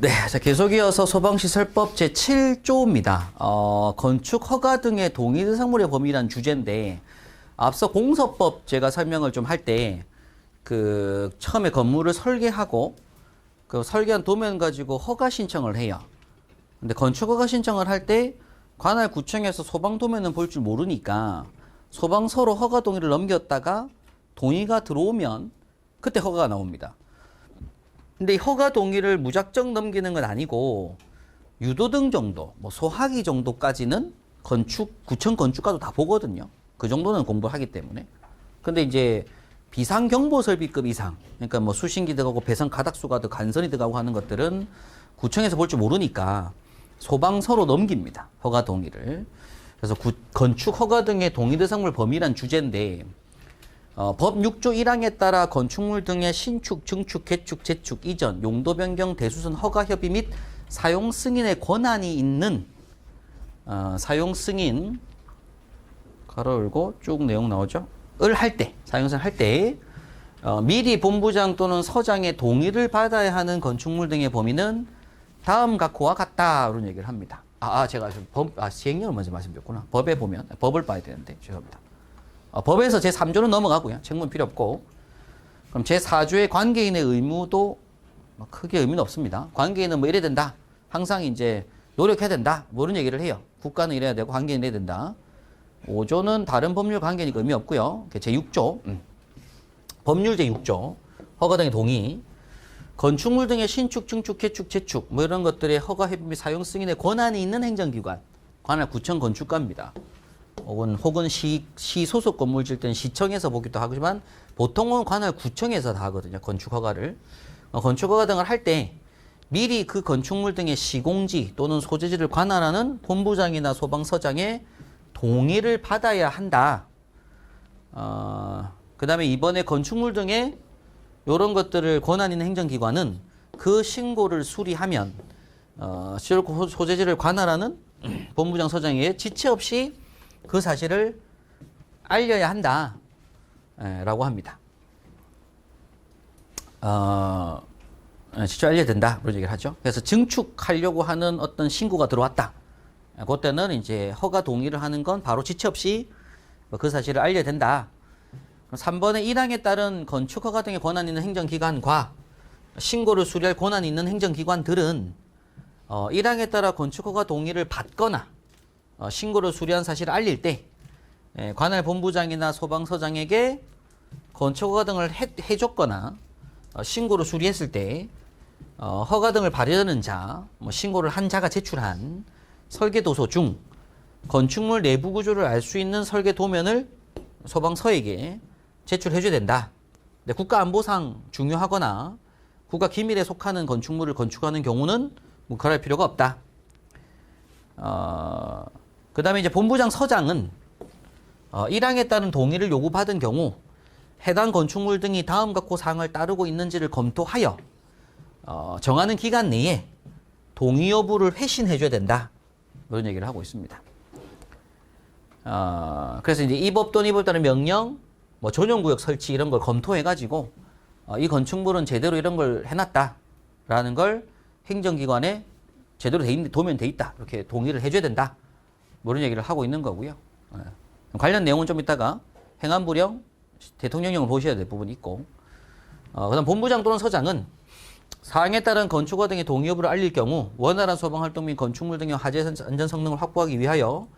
네, 자, 계속 이어서 소방시설법 제7조입니다. 건축 허가 등의 동의 대상물의 범위란 주제인데, 앞서 공서법 제가 설명을 좀 할 때, 처음에 건물을 설계하고, 그 설계한 도면 가지고 허가 신청을 해요. 근데 건축 허가 신청을 할 때, 관할 구청에서 소방 도면은 볼 줄 모르니까, 소방서로 허가 동의를 넘겼다가, 동의가 들어오면, 그때 허가가 나옵니다. 근데 이 허가 동의를 무작정 넘기는 건 아니고 유도등 정도, 뭐 소하기 정도까지는 구청 건축가도 다 보거든요. 그 정도는 공부하기 때문에. 근데 이제 비상경보 설비급 이상, 그러니까 뭐 수신기 들어가고 배선 가닥수가 더 간선이 들어가고 하는 것들은 구청에서 볼 줄 모르니까 소방서로 넘깁니다. 허가 동의를. 그래서 건축 허가 등의 동의 대상물 범위란 주제인데, 법 6조 1항에 따라 건축물 등의 신축, 증축, 개축, 재축, 이전, 용도 변경, 대수선 허가 협의 및 사용 승인의 권한이 있는 사용 승인 가로 열고 쭉 내용 나오죠. 을 할 때, 사용 승인 할 때 미리 본부장 또는 서장의 동의를 받아야 하는 건축물 등의 범위는 다음 각호와 같다 이런 얘기를 합니다. 제가 시행령을 먼저 말씀드렸구나. 법에 보면 법을 봐야 되는데 죄송합니다. 법에서 제3조는 넘어가고요. 책문 필요 없고. 그럼 제4조의 관계인의 의무도 크게 의미는 없습니다. 관계인은 뭐 이래야 된다. 항상 이제 노력해야 된다. 뭐 이런 얘기를 해요. 국가는 이래야 되고 관계인은 이래야 된다. 5조는 다른 법률 관계니까 의미 없고요. 제6조. 법률 제6조. 허가 등의 동의. 건축물 등의 신축, 증축, 개축, 재축 뭐 이런 것들의 허가 협의 및 사용 승인의 권한이 있는 행정기관. 관할 구청 건축가입니다. 혹은 시 소속 건물 질 때는 시청에서 보기도 하지만 보통은 관할 구청에서 다 하거든요. 건축 허가를. 건축 허가 등을 할 때 미리 그 건축물 등의 시공지 또는 소재지를 관할하는 본부장이나 소방서장의 동의를 받아야 한다. 그 다음에 이번에 건축물 등의 이런 것들을 권한 있는 행정기관은 그 신고를 수리하면 소재지를 관할하는 본부장 서장에게 지체 없이 그 사실을 알려야 한다 라고 합니다. 직접 알려야 된다 그런 얘기를 하죠. 그래서 증축하려고 하는 어떤 신고가 들어왔다. 그때는 이제 허가 동의를 하는 건 바로 지체 없이 그 사실을 알려야 된다. 3번의 1항에 따른 건축 허가 등의 권한 있는 행정기관과 신고를 수리할 권한 있는 행정기관들은 1항에 따라 건축 허가 동의를 받거나 신고를 수리한 사실을 알릴 때 관할 본부장이나 소방서장에게 건축 허가 등을 해줬거나 신고를 수리했을 때 허가 등을 발행하는 자, 신고를 한 자가 제출한 설계도서 중 건축물 내부 구조를 알 수 있는 설계 도면을 소방서에게 제출해줘야 된다. 근데 국가안보상 중요하거나 국가 기밀에 속하는 건축물을 건축하는 경우는 묵살할 필요가 없다. 그 다음에 이제 본부장 서장은 1항에 따른 동의를 요구받은 경우 해당 건축물 등이 다음 각호 사항을 따르고 있는지를 검토하여 정하는 기간 내에 동의 여부를 회신해줘야 된다. 이런 얘기를 하고 있습니다. 그래서 이제 이 법 또는 이 법 따른 명령, 뭐 전용구역 설치 이런 걸 검토해가지고 이 건축물은 제대로 이런 걸 해놨다라는 걸 행정기관에 제대로 도면 돼 있다. 이렇게 동의를 해줘야 된다. 뭐 이런 얘기를 하고 있는 거고요. 관련 내용은 좀 이따가 행안부령, 대통령령을 보셔야 될 부분이 있고, 그 다음 본부장 또는 서장은 사항에 따른 건축허 등의 동의 여부를 알릴 경우 원활한 소방활동 및 건축물 등의 화재 안전 성능을 확보하기 위하여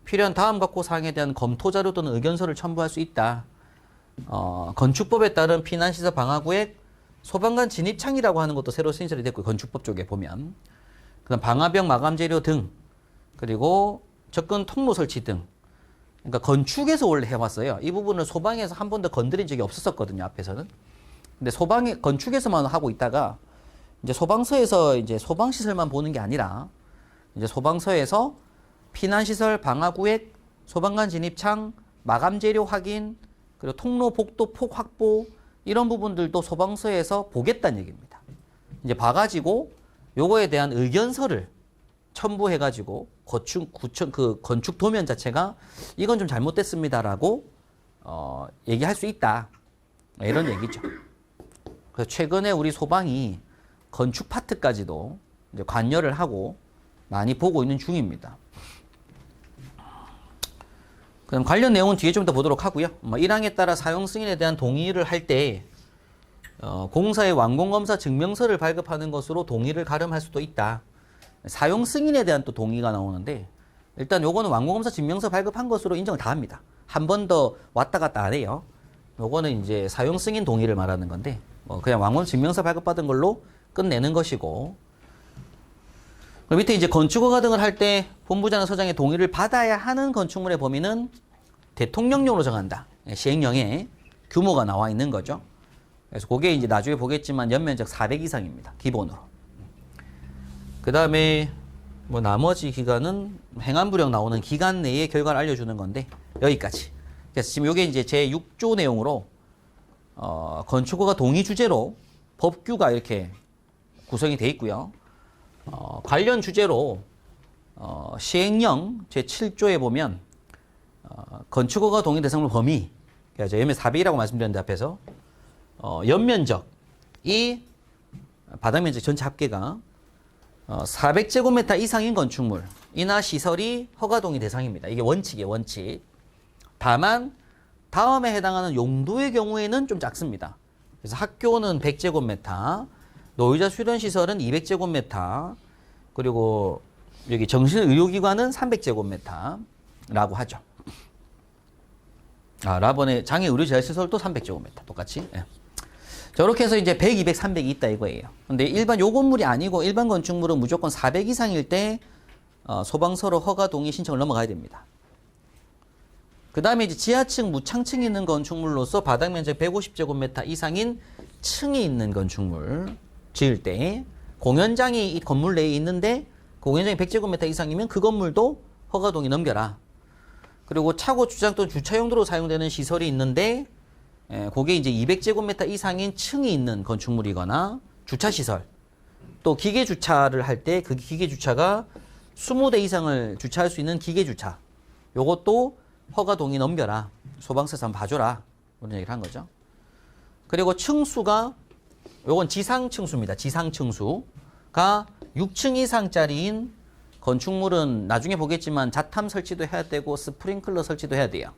필요한 다음 각호 사항에 대한 검토 자료 또는 의견서를 첨부할 수 있다. 건축법에 따른 피난시설 방화구역 소방관 진입창이라고 하는 것도 새로 신설이 됐고 건축법 쪽에 보면 그다음 방화벽 마감 재료 등 그리고 접근 통로 설치 등 그러니까 건축에서 원래 해왔어요. 이 부분을 소방에서 한 번도 건드린 적이 없었거든요. 앞에서는. 근데 건축에서만 하고 있다가 이제 소방서에서 이제 소방시설만 보는 게 아니라 이제 소방서에서 피난시설 방화구역 소방관 진입창 마감 재료 확인 그리고 통로 복도 폭 확보 이런 부분들도 소방서에서 보겠다는 얘기입니다. 이제 봐가지고 요거에 대한 의견서를 첨부해가지고 건축 도면 자체가 이건 좀 잘못됐습니다라고 얘기할 수 있다. 이런 얘기죠. 그래서 최근에 우리 소방이 건축 파트까지도 이제 관여를 하고 많이 보고 있는 중입니다. 그럼 관련 내용은 뒤에 좀 더 보도록 하고요. 1항에 따라 사용 승인에 대한 동의를 할 때 공사의 완공검사 증명서를 발급하는 것으로 동의를 가름할 수도 있다. 사용 승인에 대한 또 동의가 나오는데 일단 요거는 완공검사 증명서 발급한 것으로 인정을 다 합니다. 한 번 더 왔다 갔다 안 해요. 요거는 이제 사용 승인 동의를 말하는 건데 그냥 완공검사 증명서 발급받은 걸로 끝내는 것이고, 밑에 이제 건축허가 등을 할 때 본부장이나 서장의 동의를 받아야 하는 건축물의 범위는 대통령령으로 정한다. 시행령에 규모가 나와 있는 거죠. 그래서 그게 이제 나중에 보겠지만 연면적 400 이상입니다. 기본으로. 그 다음에 나머지 기간은 행안부령 나오는 기간 내의 결과를 알려주는 건데 여기까지. 그래서 지금 이게 이제 제 6조 내용으로 건축허가 동의 주제로 법규가 이렇게 구성이 돼 있고요. 관련 주제로 시행령 제7조에 보면 건축허가 동의 대상물 범위, 그러니까 연면 400이라고 말씀드렸는데 앞에서 연면적이 바닥면적 전체 합계가 400제곱미터 이상인 건축물이나 시설이 허가 동의 대상입니다. 이게 원칙이에요, 원칙. 다만 다음에 해당하는 용도의 경우에는 좀 작습니다. 그래서 학교는 100제곱미터, 노유자 수련시설은 200제곱미터, 그리고 여기 정신의료기관은 300제곱미터라고 하죠. 라본의 장애의료재활시설도 300제곱미터 똑같이. 예. 저렇게 해서 이제 100, 200, 300이 있다 이거예요. 근데 일반 요 건물이 아니고 일반 건축물은 무조건 400 이상일 때 소방서로 허가 동의 신청을 넘어가야 됩니다. 그 다음에 이제 지하층, 무창층이 있는 건축물로서 바닥 면적 150제곱미터 이상인 층이 있는 건축물 지을 때 공연장이 이 건물 내에 있는데 공연장이 100제곱미터 이상이면 그 건물도 허가 동의 넘겨라. 그리고 차고 주차장 또는 주차 용도로 사용되는 시설이 있는데 그게 이제 200제곱미터 이상인 층이 있는 건축물이거나 주차시설, 또 기계주차를 할 때 그 기계주차가 20대 이상을 주차할 수 있는 기계주차, 요것도 허가 동의 넘겨라. 소방서에서 한번 봐줘라. 그런 얘기를 한 거죠. 그리고 층수가, 요건 지상층수입니다. 지상층수가 6층 이상짜리인 건축물은 나중에 보겠지만 자탐 설치도 해야 되고 스프링클러 설치도 해야 돼요.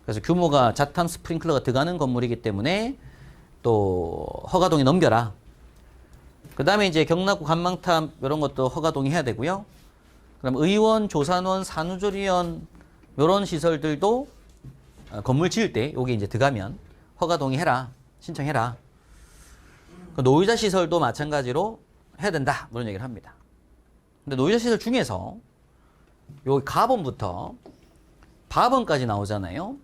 그래서 규모가 자탐 스프링클러가 들어가는 건물이기 때문에 또 허가 동의 넘겨라. 그 다음에 이제 경락구 간망탑 이런 것도 허가 동의 해야 되고요. 그럼 의원, 조산원, 산후조리원 이런 시설들도 건물 지을 때 여기 이제 들어가면 허가 동의해라, 신청해라. 노유자 시설도 마찬가지로 해야 된다, 그런 얘기를 합니다. 근데 노유자 시설 중에서 여기 가번부터 바번까지 나오잖아요.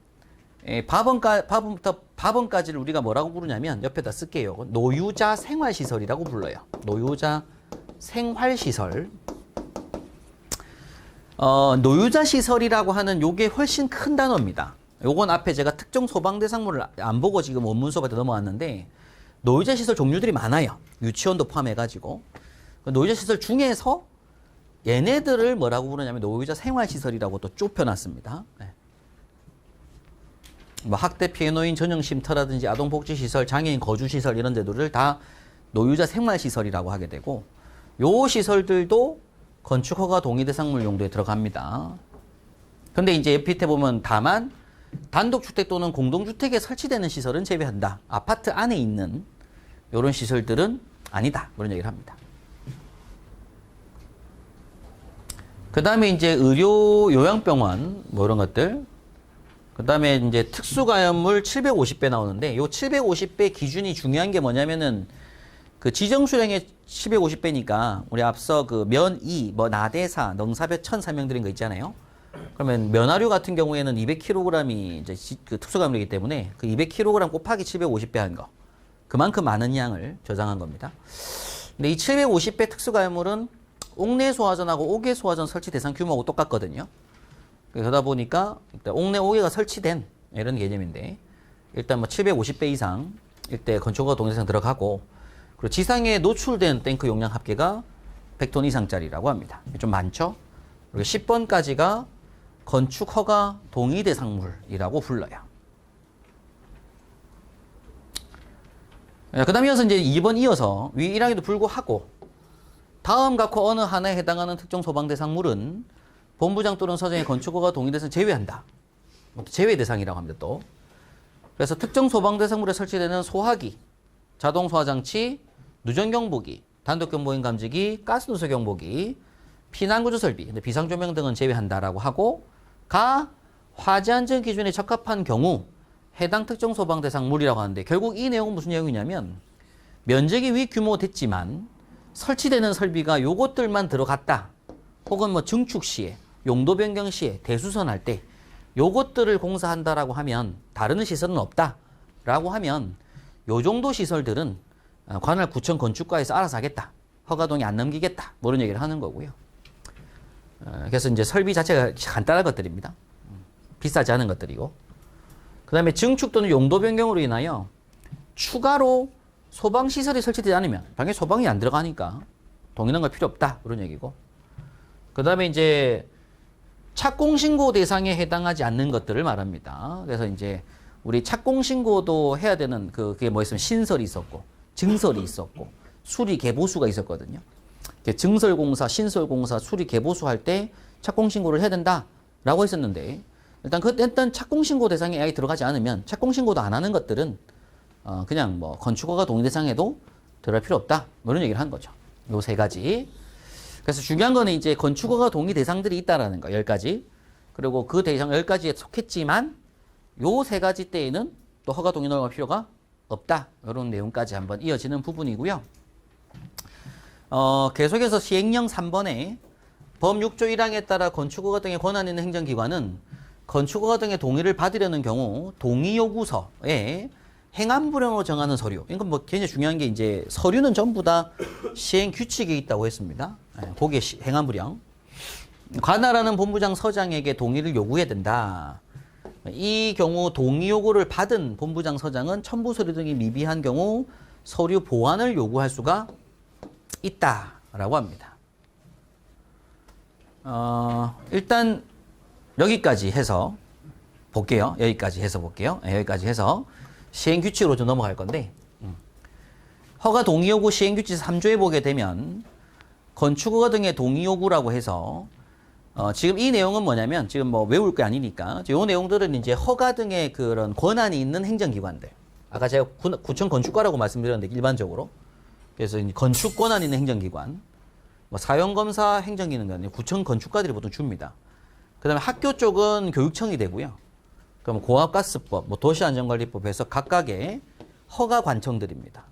바번까지를 우리가 뭐라고 부르냐면 옆에다 쓸게요. 노유자 생활시설이라고 불러요. 노유자 생활시설. 노유자 시설이라고 하는 요게 훨씬 큰 단어입니다. 요건 앞에 제가 특정 소방 대상물을 안 보고 지금 원문 수업한테 넘어왔는데 노유자 시설 종류들이 많아요. 유치원도 포함해가지고. 노유자 시설 중에서 얘네들을 뭐라고 부르냐면 노유자 생활시설이라고 또 좁혀놨습니다. 네. 뭐 학대 피해 노인 전용 쉼터라든지 아동복지시설, 장애인 거주시설 이런 데들을 다 노유자 생활시설이라고 하게 되고, 요 시설들도 건축허가 동의 대상물 용도에 들어갑니다. 근데 이제 옆에 보면 다만 단독주택 또는 공동주택에 설치되는 시설은 제외한다. 아파트 안에 있는 이런 시설들은 아니다. 그런 얘기를 합니다. 그 다음에 이제 의료 요양병원 뭐 이런 것들. 그 다음에 이제 특수가염물 750배 나오는데 요 750배 기준이 중요한 게 뭐냐면은 그 지정수량의 750배니까 우리 앞서 그 면이, 뭐 나대사, 능사볕 천 설명드린 거 있잖아요. 그러면 면화류 같은 경우에는 200kg이 이제 그 특수가염이기 때문에 그 200kg 곱하기 750배 한 거. 그만큼 많은 양을 저장한 겁니다. 근데 이 750배 특수가염물은 옥내 소화전하고 옥외 소화전 설치 대상 규모하고 똑같거든요. 그러다 보니까 일단 옥내 옥외가 설치된 이런 개념인데 일단 뭐 750배 이상 일대 건축허가 동의 대상 들어가고, 그리고 지상에 노출된 탱크 용량 합계가 100톤 이상짜리라고 합니다. 좀 많죠? 그리고 10번까지가 건축허가 동의 대상물이라고 불러요. 그 다음에 이어서 이제 2번 이어서 위 1항에도 불구하고 다음 각호 어느 하나에 해당하는 특정 소방 대상물은 본부장 또는 서장의 건축허가 동의 대상 제외한다. 제외 대상이라고 합니다, 또. 그래서 특정 소방 대상물에 설치되는 소화기, 자동 소화 장치, 누전 경보기, 단독 경보인 감지기, 가스 누설 경보기, 피난 구조 설비, 근데 비상 조명 등은 제외한다라고 하고 가 화재 안전 기준에 적합한 경우 해당 특정 소방 대상물이라고 하는데 결국 이 내용은 무슨 내용이냐면 면적이 위 규모 됐지만 설치되는 설비가 요것들만 들어갔다. 혹은 뭐 증축 시에, 용도 변경 시에, 대수선할 때 요것들을 공사한다라고 하면 다른 시설은 없다라고 하면 요 정도 시설들은 관할 구청 건축과에서 알아서 하겠다. 허가동의 안 넘기겠다. 뭐 이런 얘기를 하는 거고요. 그래서 이제 설비 자체가 간단한 것들입니다. 비싸지 않은 것들이고. 그 다음에 증축 또는 용도 변경으로 인하여 추가로 소방시설이 설치되지 않으면 당연히 소방이 안 들어가니까 동의하는 거 필요 없다. 그런 얘기고. 그 다음에 이제 착공신고 대상에 해당하지 않는 것들을 말합니다. 그래서 이제 우리 착공신고도 해야 되는 그게 뭐 있으면 신설이 있었고, 증설이 있었고, 수리 개보수가 있었거든요. 증설공사, 신설공사, 수리 개보수 할 때 착공신고를 해야 된다라고 했었는데, 일단 착공신고 대상에 AI 들어가지 않으면 착공신고도 안 하는 것들은 그냥 뭐 건축허가 동의 대상에도 들어갈 필요 없다. 뭐 이런 얘기를 한 거죠. 요 세 가지. 그래서 중요한 거는 이제 건축허가 동의 대상들이 있다라는 거, 10가지. 그리고 그 대상 10가지에 속했지만 요 세 가지 때에는 또 허가 동의 넘어갈 필요가 없다. 이런 내용까지 한번 이어지는 부분이고요. 계속해서 시행령 3번에 법 6조 1항에 따라 건축허가 등의 권한 있는 행정기관은 건축허가 등의 동의를 받으려는 경우 동의 요구서에 행안부령으로 정하는 서류. 이건 뭐 굉장히 중요한 게 이제 서류는 전부 다 시행 규칙에 있다고 했습니다. 그게 행안부령. 관할하는 본부장 서장에게 동의를 요구해야 된다. 이 경우 동의 요구를 받은 본부장 서장은 첨부 서류 등이 미비한 경우 서류 보완을 요구할 수가 있다라고 합니다. 일단 여기까지 해서 볼게요. 여기까지 해서 시행 규칙으로 좀 넘어갈 건데, 허가 동의 요구 시행 규칙 3조에 보게 되면 건축허가 등의 동의 요구라고 해서 지금 이 내용은 뭐냐면 지금 뭐 외울 게 아니니까 이 내용들은 이제 허가 등의 그런 권한이 있는 행정기관들. 아까 제가 구청 건축과라고 말씀드렸는데 일반적으로 그래서 이제 건축 권한 있는 행정기관, 뭐 사용검사 행정기관은 구청 건축과들이 보통 줍니다. 그다음에 학교 쪽은 교육청이 되고요. 그럼 고압가스법, 뭐 도시안전관리법에서 각각의 허가 관청들입니다.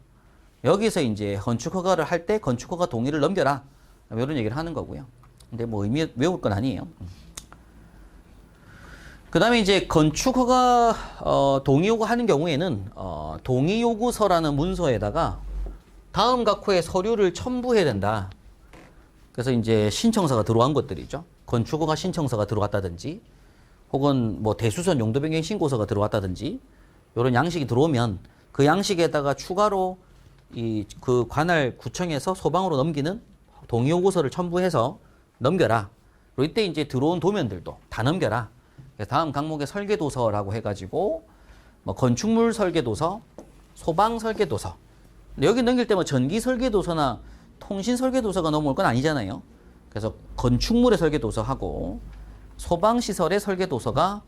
여기서 이제 건축허가를 할 때 건축허가 동의를 넘겨라. 이런 얘기를 하는 거고요. 근데 뭐 의미 외울 건 아니에요. 그 다음에 이제 건축허가 동의 요구하는 경우에는 동의 요구서라는 문서에다가 다음 각호의 서류를 첨부해야 된다. 그래서 이제 신청서가 들어간 것들이죠. 건축허가 신청서가 들어왔다든지 혹은 뭐 대수선 용도 변경 신고서가 들어왔다든지 이런 양식이 들어오면 그 양식에다가 추가로 그 관할 구청에서 소방으로 넘기는 동의 요구서를 첨부해서 넘겨라. 그리고 이때 이제 들어온 도면들도 다 넘겨라. 다음 항목에 설계도서라고 해가지고 뭐 건축물 설계도서, 소방 설계도서. 근데 여기 넘길 때 뭐 전기 설계도서나 통신 설계도서가 넘어올 건 아니잖아요. 그래서 건축물의 설계도서하고 소방시설의 설계도서가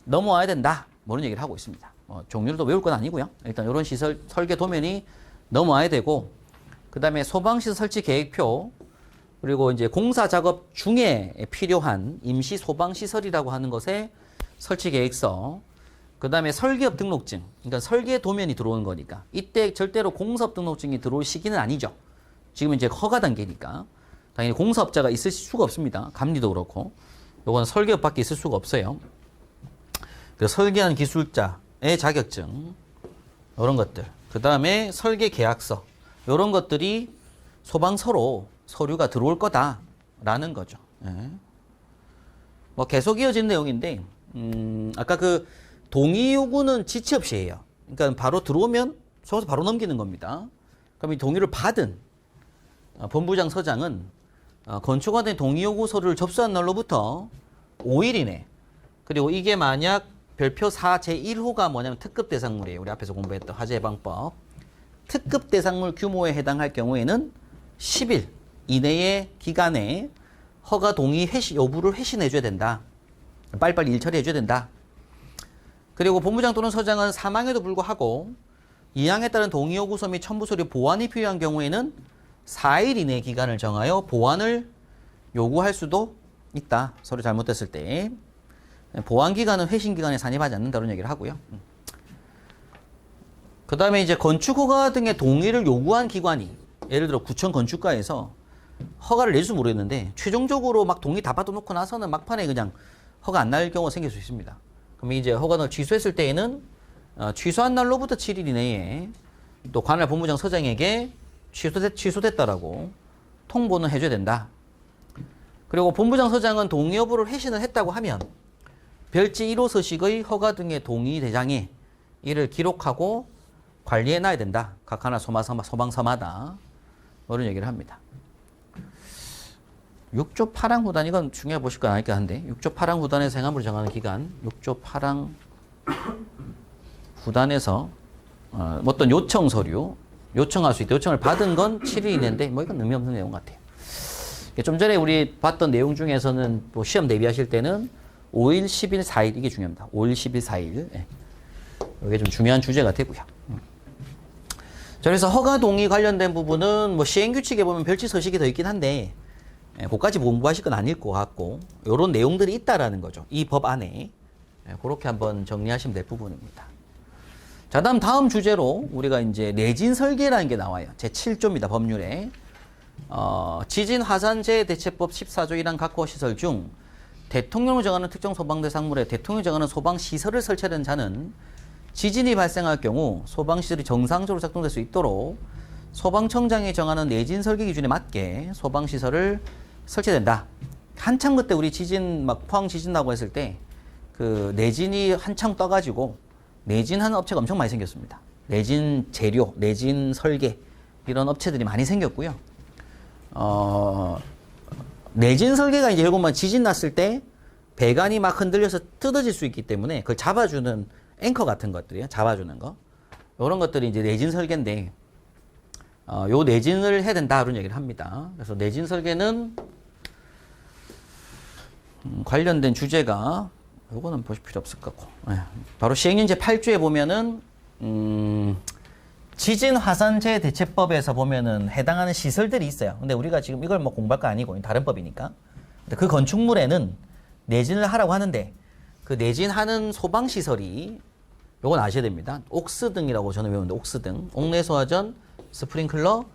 넘어와야 된다. 뭐 이런 얘기를 하고 있습니다. 종류를 또 외울 건 아니고요. 일단 이런 시설 설계 도면이 넘어와야 되고, 그 다음에 소방시설 설치 계획표, 그리고 이제 공사 작업 중에 필요한 임시 소방시설이라고 하는 것에 설치 계획서, 그 다음에 설계업 등록증, 그러니까 설계 도면이 들어오는 거니까 이때 절대로 공사업 등록증이 들어올 시기는 아니죠. 지금 이제 허가 단계니까 당연히 공사업자가 있을 수가 없습니다. 감리도 그렇고. 요건 설계업밖에 있을 수가 없어요. 그래서 설계한 기술자의 자격증, 이런 것들. 그 다음에 설계 계약서, 이런 것들이 소방서로 서류가 들어올 거다라는 거죠. 예. 뭐 계속 이어진 내용인데, 아까 그 동의 요구는 지체 없이 해요. 그러니까 바로 들어오면 서서 바로 넘기는 겁니다. 그럼 이 동의를 받은 본부장 서장은 건축관의 동의 요구서를 접수한 날로부터 5일 이내, 그리고 이게 만약 별표 4 제1호가 뭐냐면 특급 대상물이에요. 우리 앞에서 공부했던 화재 예방법. 특급 대상물 규모에 해당할 경우에는 10일, 이내의 기간에 허가 동의 여부를 회신해줘야 된다. 빨리빨리 일 처리해줘야 된다. 그리고 본부장 또는 서장은 사망에도 불구하고 이항에 따른 동의 요구서 및 첨부 서류 보완이 필요한 경우에는 4일 이내 기간을 정하여 보완을 요구할 수도 있다. 서류 잘못됐을 때. 보완 기간은 회신 기간에 산입하지 않는다는 얘기를 하고요. 그 다음에 이제 건축 허가 등의 동의를 요구한 기관이 예를 들어 구청 건축가에서 허가를 낼지 모르겠는데 최종적으로 막 동의 다 받아놓고 나서는 막판에 그냥 허가 안 날 경우가 생길 수 있습니다. 그럼 이제 허가를 취소했을 때에는 취소한 날로부터 7일 이내에 또 관할 본부장 서장에게 취소됐다라고 통보는 해줘야 된다. 그리고 본부장 서장은 동의 여부를 회신을 했다고 하면 별지 1호 서식의 허가 등의 동의 대장에 이를 기록하고 관리해놔야 된다. 각 하나 소방서마다 이런 얘기를 합니다. 6조 8항 후단 이건 중요해 보실 건 아닐까 한데 6조 8항 후단에서 행안부를 정하는 기간 6조 8항 후단에서 어떤 요청 서류 요청할 수 있다. 요청을 받은 건 7일 이내인데 뭐 이건 의미 없는 내용 같아요. 좀 전에 우리 봤던 내용 중에서는 뭐 시험 대비하실 때는 5일, 10일, 4일 이게 중요합니다. 5일, 10일, 4일. 예. 이게 좀 중요한 주제가 되고요. 자, 그래서 허가 동의 관련된 부분은 뭐 시행규칙에 보면 별지 서식이 더 있긴 한데 그까지 공부하실 건 아닐 것 같고 이런 내용들이 있다라는 거죠. 이 법 안에. 그렇게 한번 정리하시면 될 부분입니다. 자, 다음 주제로 우리가 이제 내진 설계라는 게 나와요. 제7조입니다. 법률에. 지진 화산재해 대체법 14조 1항 각호 시설 중 대통령을 정하는 특정 소방대상물에 대통령이 정하는 소방시설을 설치하는 자는 지진이 발생할 경우 소방시설이 정상적으로 작동될 수 있도록 소방청장이 정하는 내진 설계 기준에 맞게 소방시설을 설치된다. 한참 그때 우리 지진 막 포항 지진 나고 했을 때 그 내진이 한창 떠가지고 내진하는 업체가 엄청 많이 생겼습니다. 내진 재료, 내진 설계 이런 업체들이 많이 생겼고요. 내진 설계가 이제 결국은 지진 났을 때 배관이 막 흔들려서 뜯어질 수 있기 때문에 그걸 잡아주는 앵커 같은 것들이요. 잡아주는 거. 이런 것들이 이제 내진 설계인데, 요 내진을 해야 된다. 그런 얘기를 합니다. 그래서 내진 설계는, 관련된 주제가, 요거는 보실 필요 없을 것 같고. 바로 시행령제 8조에 보면은, 지진 화산재해 대체법에서 보면은 해당하는 시설들이 있어요. 근데 우리가 지금 이걸 뭐 공부할 거 아니고 다른 법이니까. 근데 그 건축물에는 내진을 하라고 하는데 그 내진하는 소방시설이 요건 아셔야 됩니다. 옥스등이라고 저는 외우는데 옥스등, 옥내소화전, 스프링클러,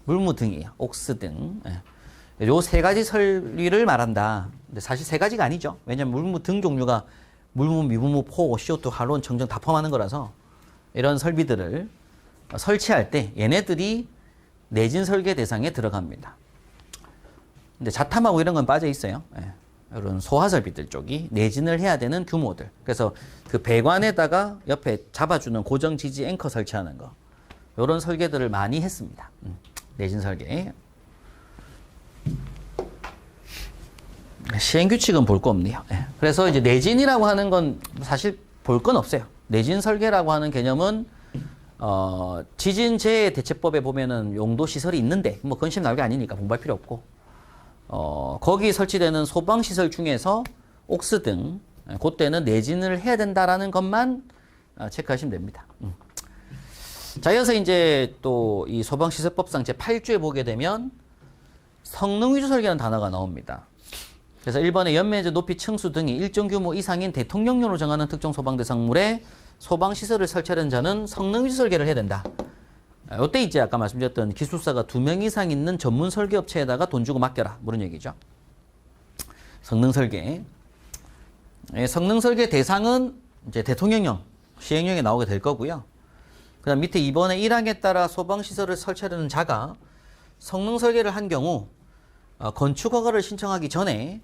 물무등이에요. 옥스등. 요 세 가지 설비를 말한다. 근데 사실 세 가지가 아니죠. 왜냐면 물무등 종류가 물무, 미분무, 포, CO2, 할론, 청정 다 포함하는 거라서 이런 설비들을 설치할 때 얘네들이 내진 설계 대상에 들어갑니다. 근데 자탐하고 이런 건 빠져 있어요. 이런 소화 설비들 쪽이 내진을 해야 되는 규모들. 그래서 그 배관에다가 옆에 잡아주는 고정 지지 앵커 설치하는 거. 이런 설계들을 많이 했습니다. 내진 설계. 시행규칙은 볼 거 없네요. 그래서 이제 내진이라고 하는 건 사실 볼 건 없어요. 내진 설계라고 하는 개념은 지진 재해 대체법에 보면은 용도 시설이 있는데 뭐 건심 나올 게 아니니까 공부할 필요 없고 거기 설치되는 소방 시설 중에서 옥스 등 그때는 내진을 해야 된다라는 것만 체크하시면 됩니다. 자, 이어서 이제 또 이 소방시설법상 제8조에 보게 되면 성능 위주 설계라는 단어가 나옵니다. 그래서 1번에 연면적, 높이, 층수 등이 일정 규모 이상인 대통령령으로 정하는 특정 소방대상물에 소방시설을 설치하는 자는 성능 위주 설계를 해야 된다. 이때 이제 아까 말씀드렸던 기술사가 2명 이상 있는 전문 설계업체에다가 돈 주고 맡겨라. 그런 얘기죠. 성능 설계. 성능 설계 대상은 이제 대통령령, 시행령에 나오게 될 거고요. 그 다음 밑에 2번의 1항에 따라 소방시설을 설치하려는 자가 성능 설계를 한 경우 건축허가를 신청하기 전에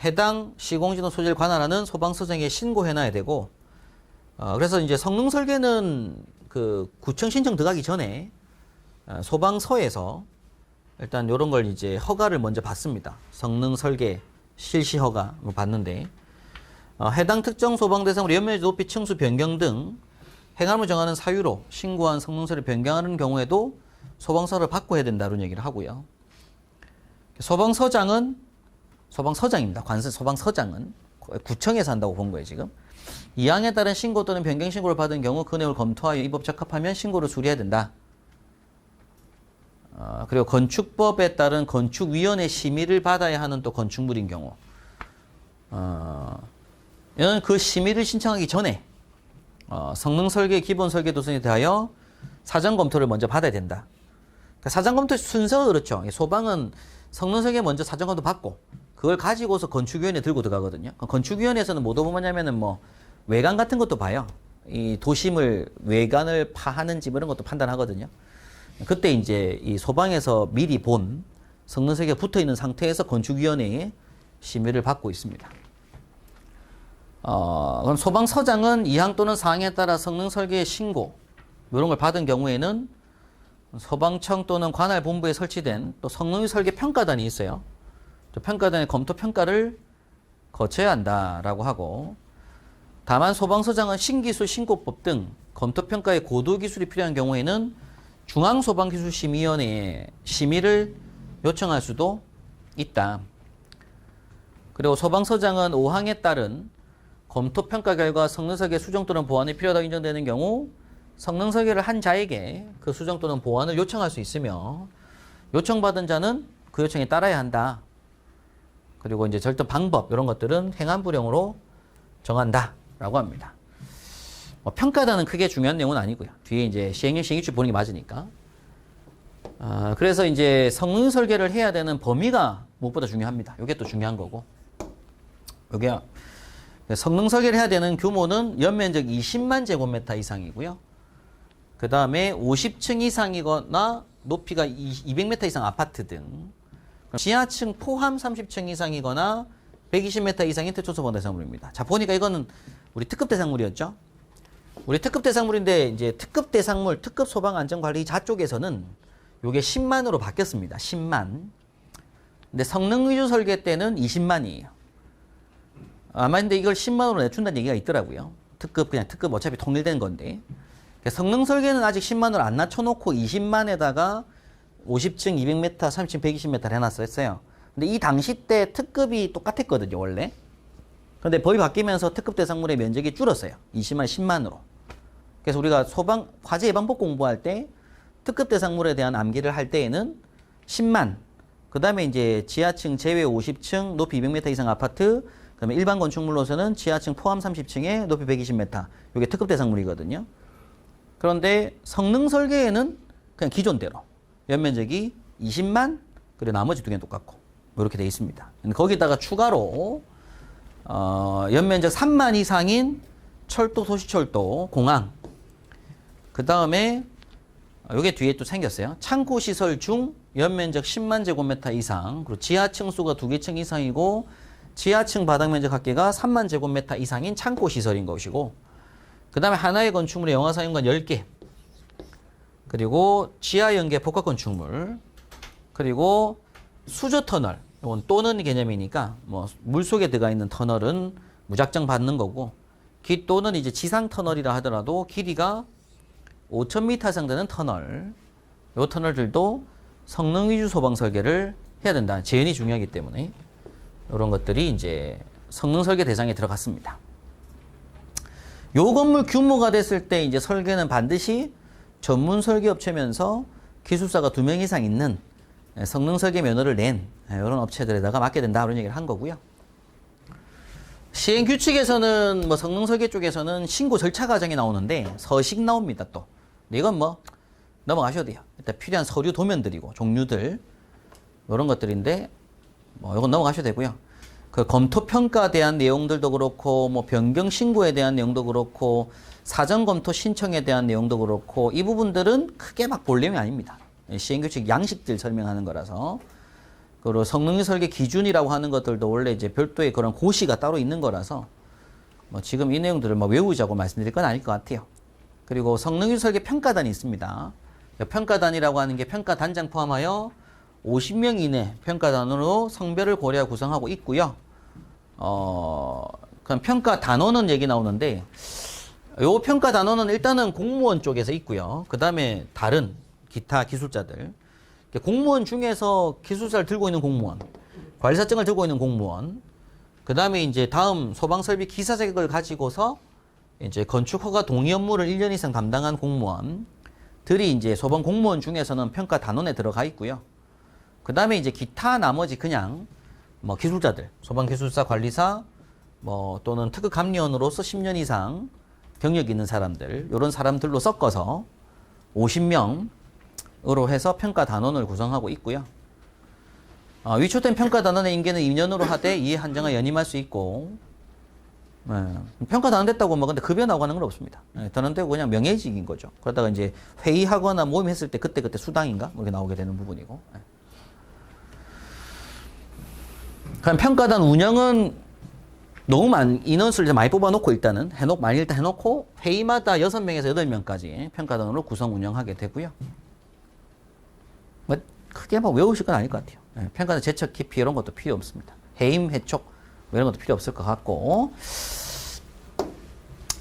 해당 시공진호 소재를 관할하는 소방서장에 신고해놔야 되고 그래서 이제 성능 설계는 그 구청 신청 들어가기 전에 소방서에서 일단 이런 걸 이제 허가를 먼저 받습니다. 성능 설계 실시 허가 받는데 해당 특정 소방 대상으로 연면적, 높이, 층수 변경 등 행함을 정하는 사유로 신고한 성능 설계를 변경하는 경우에도 소방서를 받고 해야 된다는 얘기를 하고요. 소방서장입니다. 소방서장은 구청에서 한다고 본 거예요, 지금. 이항에 따른 신고 또는 변경 신고를 받은 경우 그 내용을 검토하여 이 법 적합하면 신고를 수리해야 된다. 그리고 건축법에 따른 건축위원회 심의를 받아야 하는 또 건축물인 경우. 이는 그 심의를 신청하기 전에 성능설계 기본 설계 도선에 대하여 사전 검토를 먼저 받아야 된다. 그러니까 사전 검토 순서가 그렇죠. 소방은 성능설계 먼저 사전 검토 받고 그걸 가지고서 건축위원회 들고 들어가거든요. 건축위원회에서는 뭐 보냐면은 뭐 외관 같은 것도 봐요. 이 도심을 외관을 파하는지 뭐 이런 것도 판단하거든요. 그때 이제 이 소방에서 미리 본 성능설계가 붙어 있는 상태에서 건축위원회에 심의를 받고 있습니다. 그럼 소방서장은 이항 또는 사항에 따라 성능설계의 신고 이런 걸 받은 경우에는 소방청 또는 관할본부에 설치된 또 성능설계 평가단이 있어요. 평가단의 검토 평가를 거쳐야 한다라고 하고, 다만 소방서장은 신기술 신고법 등 검토 평가의 고도 기술이 필요한 경우에는 중앙소방기술심의위원회에 심의를 요청할 수도 있다. 그리고 소방서장은 5항에 따른 검토 평가 결과 성능설계 수정 또는 보완이 필요하다고 인정되는 경우 성능설계를 한 자에게 그 수정 또는 보완을 요청할 수 있으며 요청받은 자는 그 요청에 따라야 한다. 그리고 이제 절대 방법 이런 것들은 행안부령으로 정한다라고 합니다. 평가단은 크게 중요한 내용은 아니고요. 뒤에 이제 시행규칙 보는 게 맞으니까. 그래서 이제 성능 설계를 해야 되는 범위가 무엇보다 중요합니다. 이게 또 중요한 거고. 여기야 성능 설계를 해야 되는 규모는 연면적 20만 제곱미터 이상이고요. 그 다음에 50층 이상이거나 높이가 200m 이상 아파트 등 지하층 포함 30층 이상이거나 120m 이상인 특초소방 대상물입니다. 자, 보니까 이거는 우리 특급 대상물이었죠. 우리 특급 대상물인데 이제 특급 대상물, 특급 소방안전관리자 쪽에서는 요게 10만으로 바뀌었습니다. 10만. 근데 성능 위주 설계 때는 20만이에요. 아마 근데 이걸 10만으로 내준다는 얘기가 있더라고요. 그냥 특급 어차피 통일된 건데. 성능 설계는 아직 10만으로 안 낮춰놓고 20만에다가 50층 200m, 30층 120m 해놨었어요. 근데 이 당시 때 특급이 똑같았거든요, 원래. 근데 법이 바뀌면서 특급 대상물의 면적이 줄었어요. 20만, 10만으로. 그래서 우리가 화재 예방법 공부할 때 특급 대상물에 대한 암기를 할 때에는 10만, 그 다음에 이제 지하층 제외 50층, 높이 200m 이상 아파트, 그 다음에 일반 건축물로서는 지하층 포함 30층에 높이 120m. 이게 특급 대상물이거든요. 그런데 성능 설계에는 그냥 기존대로 연면적이 20만, 그리고 나머지 두 개는 똑같고 이렇게 되어 있습니다. 거기다가 추가로 연면적 3만 이상인 철도, 소시철도, 공항, 그 다음에 요게 뒤에 또 생겼어요. 창고시설 중 연면적 10만 제곱미터 이상, 그리고 지하층 수가 2개 층 이상이고 지하층 바닥면적 합계가 3만 제곱미터 이상인 창고시설인 것이고, 그 다음에 하나의 건축물의 영하사용관 10개, 그리고 지하연계 복합건축물, 그리고 수저터널, 이건 또는 개념이니까 뭐 물속에 들어가 있는 터널은 무작정 받는 거고, 길 또는 이제 지상 터널이라 하더라도 길이가 5,000m 이상 되는 터널, 요 터널들도 성능 위주 소방 설계를 해야 된다. 재현이 중요하기 때문에 이런 것들이 이제 성능 설계 대상에 들어갔습니다. 요 건물 규모가 됐을 때 이제 설계는 반드시 전문 설계업체면서 기술사가 2명 이상 있는 성능 설계 면허를 낸 이런 업체들에다가 맡게 된다, 그런 얘기를 한 거고요. 시행 규칙에서는 뭐 성능 설계 쪽에서는 신고 절차 과정이 나오는데 서식 나옵니다, 또. 근데 이건 뭐 넘어가셔도 돼요. 일단 필요한 서류 도면들이고 종류들 이런 것들인데 뭐 이건 넘어가셔도 되고요. 그 검토 평가에 대한 내용들도 그렇고 뭐 변경 신고에 대한 내용도 그렇고 사전 검토 신청에 대한 내용도 그렇고 이 부분들은 크게 막 볼 내용이 아닙니다. 시행규칙 양식들 설명하는 거라서. 그리고 성능 설계 기준이라고 하는 것들도 원래 이제 별도의 그런 고시가 따로 있는 거라서 뭐 지금 이 내용들을 뭐 외우자고 말씀드릴 건 아닐 것 같아요. 그리고 성능 설계 평가단이 있습니다. 평가단이라고 하는 게 평가단장 포함하여 50명 이내 평가단으로 성별을 고려하여 구성하고 있고요. 그럼 평가 단원은 얘기 나오는데, 요 평가 단원은 일단은 공무원 쪽에서 있고요. 그 다음에 다른 기타 기술자들. 공무원 중에서 기술사를 들고 있는 공무원, 관리사증을 들고 있는 공무원, 그 다음에 이제 다음 소방설비 기사 자격을 가지고서 이제 건축허가 동의 업무를 1년 이상 담당한 공무원들이 이제 소방 공무원 중에서는 평가 단원에 들어가 있고요. 그 다음에 이제 기타 나머지 그냥 뭐 기술자들, 소방기술사 관리사, 뭐 또는 특급 감리원으로서 10년 이상 경력 있는 사람들, 이런 사람들로 섞어서 50명으로 해서 평가 단원을 구성하고 있고요. 위촉된 평가 단원의 임기는 2년으로 하되 이에 한정하 연임할 수 있고, 평가 단원됐다고 뭐 근데 급여 나오고 하는 건 없습니다. 단원되고 그냥 명예직인 거죠. 그러다가 이제 회의하거나 모임했을 때 그때 수당인가 이렇게 나오게 되는 부분이고. 그럼 평가단 운영은 너무 인원수를 많이 뽑아놓고 일단 해놓고 회의마다 6명에서 8명까지 평가단으로 구성 운영하게 되고요. 뭐 크게 막 외우실 건 아닐 것 같아요. 평가단 제척 깊이 이런 것도 필요 없습니다. 해임, 해촉 뭐 이런 것도 필요 없을 것 같고.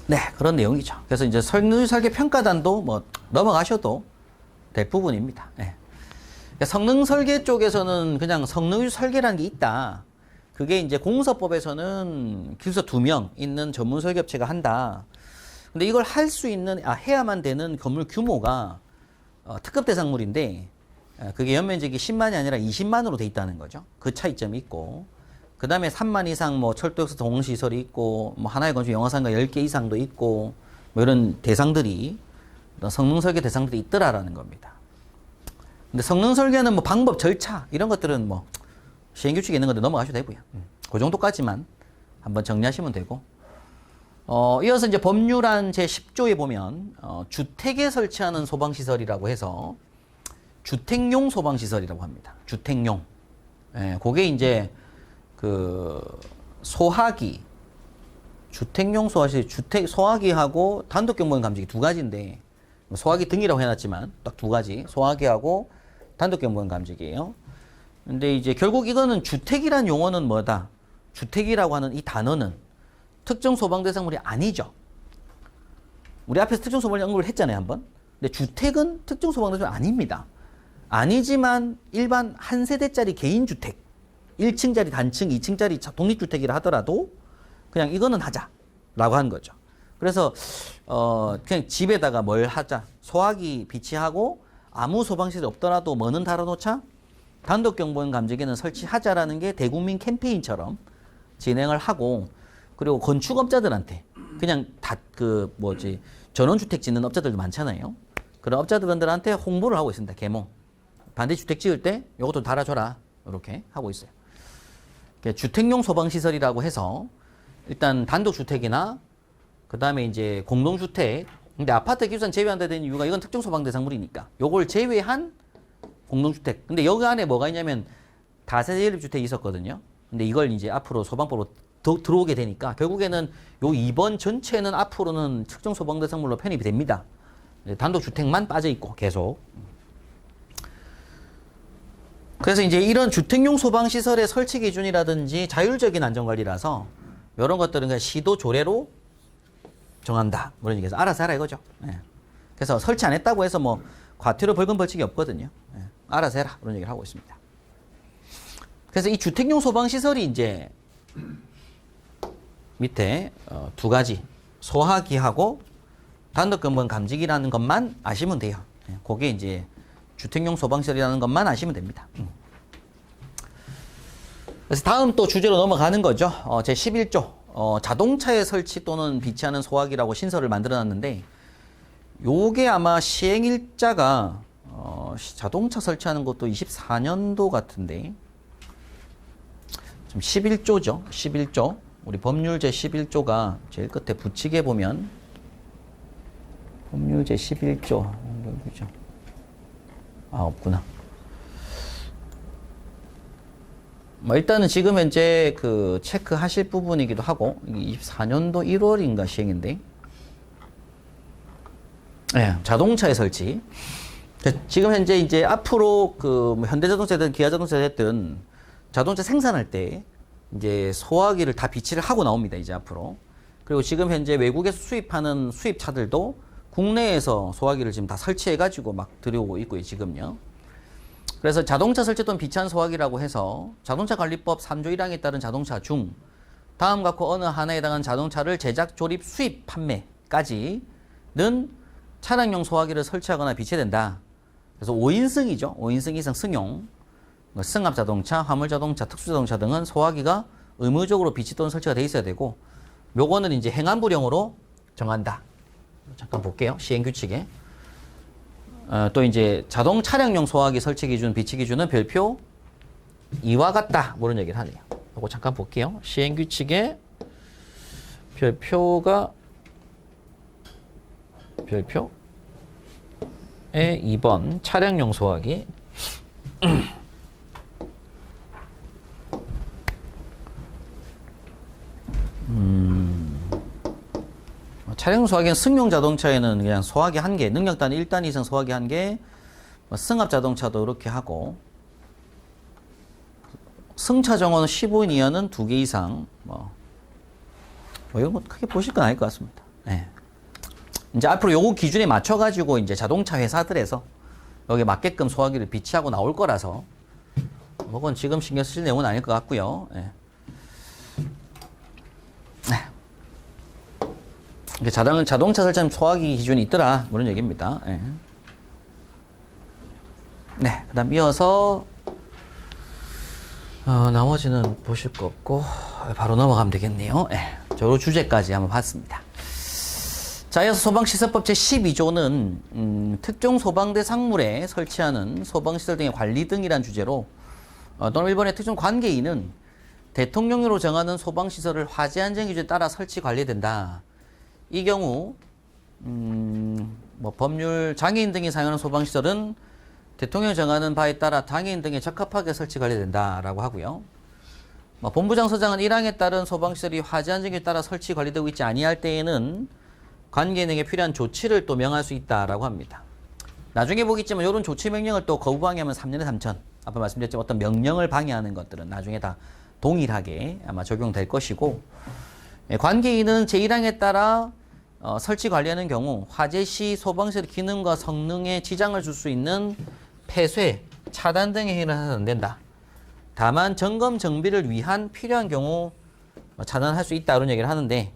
네, 그런 내용이죠. 그래서 이제 성능유지 설계 평가단도 뭐 넘어가셔도 될 부분입니다. 성능 설계 쪽에서는 그냥 성능유지 설계라는 게 있다. 그게 이제 공사법에서는 기술사 2명 있는 전문 설계업체가 한다. 근데 이걸 할 수 있는, 해야만 되는 건물 규모가 특급 대상물인데, 그게 연면적이 10만이 아니라 20만으로 돼 있다는 거죠. 그 차이점이 있고. 그 다음에 3만 이상 뭐 철도역사 동시설이 있고, 뭐 하나의 건축 영화상가 10개 이상도 있고, 뭐 이런 대상들이, 성능 설계 대상들이 있더라라는 겁니다. 근데 성능 설계는 뭐 방법, 절차, 이런 것들은 뭐, 시행규칙이 있는 건데 넘어가셔도 되고요. 그 정도까지만 한번 정리하시면 되고. 이어서 이제 법률안 제10조에 보면, 주택에 설치하는 소방시설이라고 해서, 주택용 소방시설이라고 합니다. 주택용. 그게 이제, 소화기, 주택용 소화기, 소화기하고 단독경보원 감지기 2가지인데, 소화기 등이라고 해놨지만, 딱 2가지. 소화기하고 단독경보원 감지기예요. 근데 이제 결국 이거는 주택이란 용어는 뭐다? 주택이라고 하는 이 단어는 특정 소방대상물이 아니죠. 우리 앞에서 특정 소방을 언급을 했잖아요, 한번. 근데 주택은 특정 소방대상물이 아닙니다. 아니지만 일반 한 세대짜리 개인주택, 1층짜리 단층, 2층짜리 독립주택이라 하더라도 그냥 이거는 하자라고 한 거죠. 그래서 그냥 집에다가 뭘 하자. 소화기 비치하고 아무 소방시설이 없더라도 뭐는 달아놓자. 단독경보원 감지기는 설치하자라는 게 대국민 캠페인처럼 진행을 하고, 그리고 건축업자들한테 그냥 전원주택 짓는 업자들도 많잖아요. 그런 업자들한테 홍보를 하고 있습니다. 계몽. 반대주택 지을 때 이것도 달아줘라. 이렇게 하고 있어요. 주택용 소방시설이라고 해서 일단 단독주택이나 그 다음에 이제 공동주택, 근데 아파트 기준상 제외한다 된 이유가 이건 특정 소방 대상물이니까 요걸 제외한 공동주택. 근데 여기 안에 뭐가 있냐면 다세대 연립주택이 있었거든요. 근데 이걸 이제 앞으로 소방법으로 들어오게 되니까 결국에는 요 2번 전체는 앞으로는 특정 소방 대상물로 편입이 됩니다. 단독주택만 빠져 있고 계속. 그래서 이제 이런 주택용 소방시설의 설치 기준이라든지 자율적인 안전관리라서 이런 것들은 그냥 시도 조례로 정한다. 그런 얘기해서 알아서 해라 이거죠. 그래서 설치 안 했다고 해서 뭐 과태료 벌금 벌칙이 없거든요. 알아서 해라. 그런 얘기를 하고 있습니다. 그래서 이 주택용 소방시설이 이제 밑에 2가지 소화기하고 단독경보원 감지기라는 것만 아시면 돼요. 그게 이제 주택용 소방시설이라는 것만 아시면 됩니다. 그래서 다음 또 주제로 넘어가는 거죠. 제 11조 자동차에 설치 또는 비치하는 소화기라고 신설을 만들어놨는데 요게 아마 시행일자가 자동차 설치하는 것도 24년도 같은데 좀 11조죠. 11조. 우리 법률 제 11조가 제일 끝에 붙이게 보면 법률 제 11조 없구나. 뭐 일단은 지금 현재 그 체크하실 부분이기도 하고 24년도 1월인가 시행인데 자동차에 설치. 지금 현재 이제 앞으로 그 현대자동차든 기아자동차 됐든 자동차 생산할 때 이제 소화기를 다 비치를 하고 나옵니다. 이제 앞으로. 그리고 지금 현재 외국에서 수입하는 수입차들도 국내에서 소화기를 지금 다 설치해가지고 막 들여오고 있고요. 지금요. 그래서 자동차 설치 또는 비치한 소화기라고 해서 자동차 관리법 3조 1항에 따른 자동차 중 다음 갖고 어느 하나에 해당하는 자동차를 제작, 조립, 수입, 판매까지는 차량용 소화기를 설치하거나 비치된다. 그래서 5인승이죠. 5인승 이상 승용, 승합 자동차, 화물 자동차, 특수 자동차 등은 소화기가 의무적으로 비치 또는 설치가 돼 있어야 되고, 요거는 이제 행안부령으로 정한다. 잠깐 볼게요. 시행 규칙에. 또 이제 자동 차량용 소화기 설치 기준, 비치 기준은 별표 이와 같다. 그런 얘기를 하네요. 요거 잠깐 볼게요. 시행 규칙에 별표에 2번 차량용 소화기. 차량 소화기는 승용 자동차에는 그냥 소화기 1개, 능력단 1단 이상 소화기 1개, 승합 자동차도 이렇게 하고, 승차 정원은 15인 이하는 2개 이상, 이거 뭐 크게 보실 건 아닐 것 같습니다. 네. 이제 앞으로 요거 기준에 맞춰가지고 이제 자동차 회사들에서 여기에 맞게끔 소화기를 비치하고 나올 거라서, 그건 지금 신경 쓰실 내용은 아닐 것 같고요. 네. 자동차 설치하면 소화기 기준이 있더라. 그런 얘기입니다. 네. 네. 그 다음 이어서, 나머지는 보실 거 없고, 바로 넘어가면 되겠네요. 네. 저로 주제까지 한번 봤습니다. 자, 이어서 소방시설법 제12조는, 특정 소방대상물에 설치하는 소방시설 등의 관리 등이란 주제로, 또는 일본의 특정 관계인은 대통령령으로 정하는 소방시설을 화재 안전 기준에 따라 설치 관리된다. 이 경우 법률 장애인 등이 사용하는 소방시설은 대통령이 정하는 바에 따라 장애인 등에 적합하게 설치 관리된다라고 하고요. 본부장소장은 1항에 따른 소방시설이 화재 안전에 따라 설치 관리되고 있지 아니할 때에는 관계인에게 필요한 조치를 또 명할 수 있다라고 합니다. 나중에 보겠지만 이런 조치 명령을 또 거부 방해하면 3년에 3천. 아까 말씀드렸지만 어떤 명령을 방해하는 것들은 나중에 다 동일하게 아마 적용될 것이고, 관계인은 제1항에 따라 설치 관리하는 경우 화재 시 소방시설 기능과 성능에 지장을 줄 수 있는 폐쇄, 차단 등의 행위를 해서는 안 된다. 다만 점검 정비를 위한 필요한 경우 차단할 수 있다. 이런 얘기를 하는데,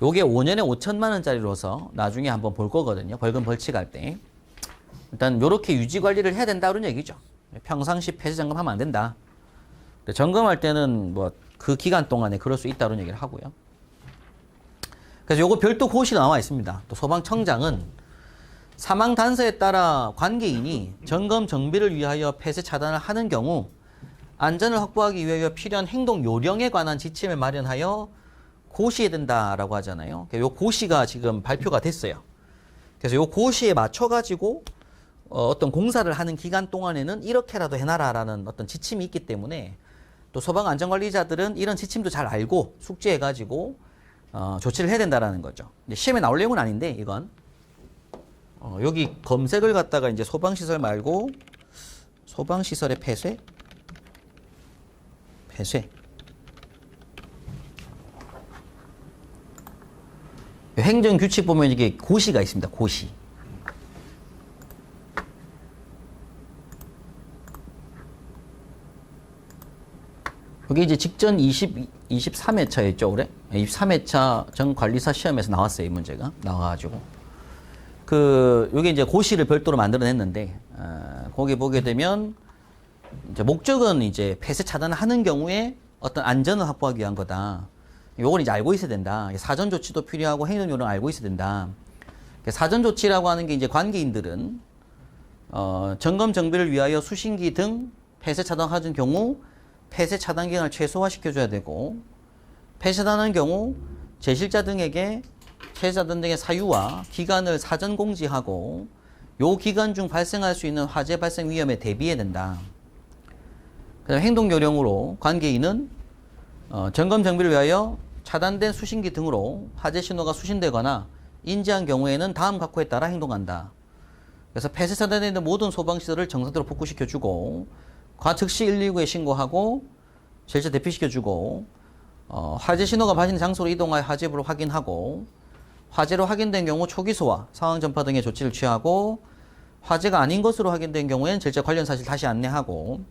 요게 5년에 5천만 원짜리로서 나중에 한번 볼 거거든요. 벌금 벌칙할 때. 일단 요렇게 유지 관리를 해야 된다. 그런 얘기죠. 평상시 폐쇄 점검하면 안 된다. 점검할 때는 그 기간 동안에 그럴 수 있다. 그런 얘기를 하고요. 그래서 요거 별도 고시가 나와 있습니다. 또 소방청장은 사망 단서에 따라 관계인이 점검 정비를 위하여 폐쇄 차단을 하는 경우 안전을 확보하기 위하여 필요한 행동 요령에 관한 지침을 마련하여 고시해야 된다라고 하잖아요. 요 고시가 지금 발표가 됐어요. 그래서 요 고시에 맞춰가지고 어떤 공사를 하는 기간 동안에는 이렇게라도 해놔라라는 어떤 지침이 있기 때문에 또 소방안전관리자들은 이런 지침도 잘 알고 숙지해가지고 조치를 해야 된다라는 거죠. 시험에 나올 내용은 아닌데 이건 여기 검색을 갖다가 이제 소방시설 말고 소방시설의 폐쇄 행정규칙 보면 이게 고시가 있습니다. 고시. 여기 이제 직전 23회차였죠, 올해? 23회차 정관리사 시험에서 나왔어요, 이 문제가. 나와가지고. 요게 이제 고시를 별도로 만들어냈는데, 거기 보게 되면, 이제 목적은 이제 폐쇄 차단을 하는 경우에 어떤 안전을 확보하기 위한 거다. 요건 이제 알고 있어야 된다. 사전 조치도 필요하고 행동 요령 알고 있어야 된다. 사전 조치라고 하는 게 이제 관계인들은, 점검 정비를 위하여 수신기 등 폐쇄 차단하는 경우 폐쇄 차단 기간을 최소화시켜줘야 되고, 폐쇄 차단하는 경우 제실자 등에게 폐쇄 차단 등의 사유와 기간을 사전 공지하고 요 기간 중 발생할 수 있는 화재 발생 위험에 대비해야 된다. 그다음 행동 요령으로 관계인은 점검 정비를 위하여 차단된 수신기 등으로 화재 신호가 수신되거나 인지한 경우에는 다음 각호에 따라 행동한다. 그래서 폐쇄 차단되어 있는 모든 소방시설을 정상대로 복구시켜주고, 즉시 119에 신고하고 제일자 대피시켜주고, 화재 신호가 발생된 장소로 이동하여 화재 여부를 확인하고, 화재로 확인된 경우 초기 소화, 상황 전파 등의 조치를 취하고, 화재가 아닌 것으로 확인된 경우에는 절차 관련 사실 다시 안내하고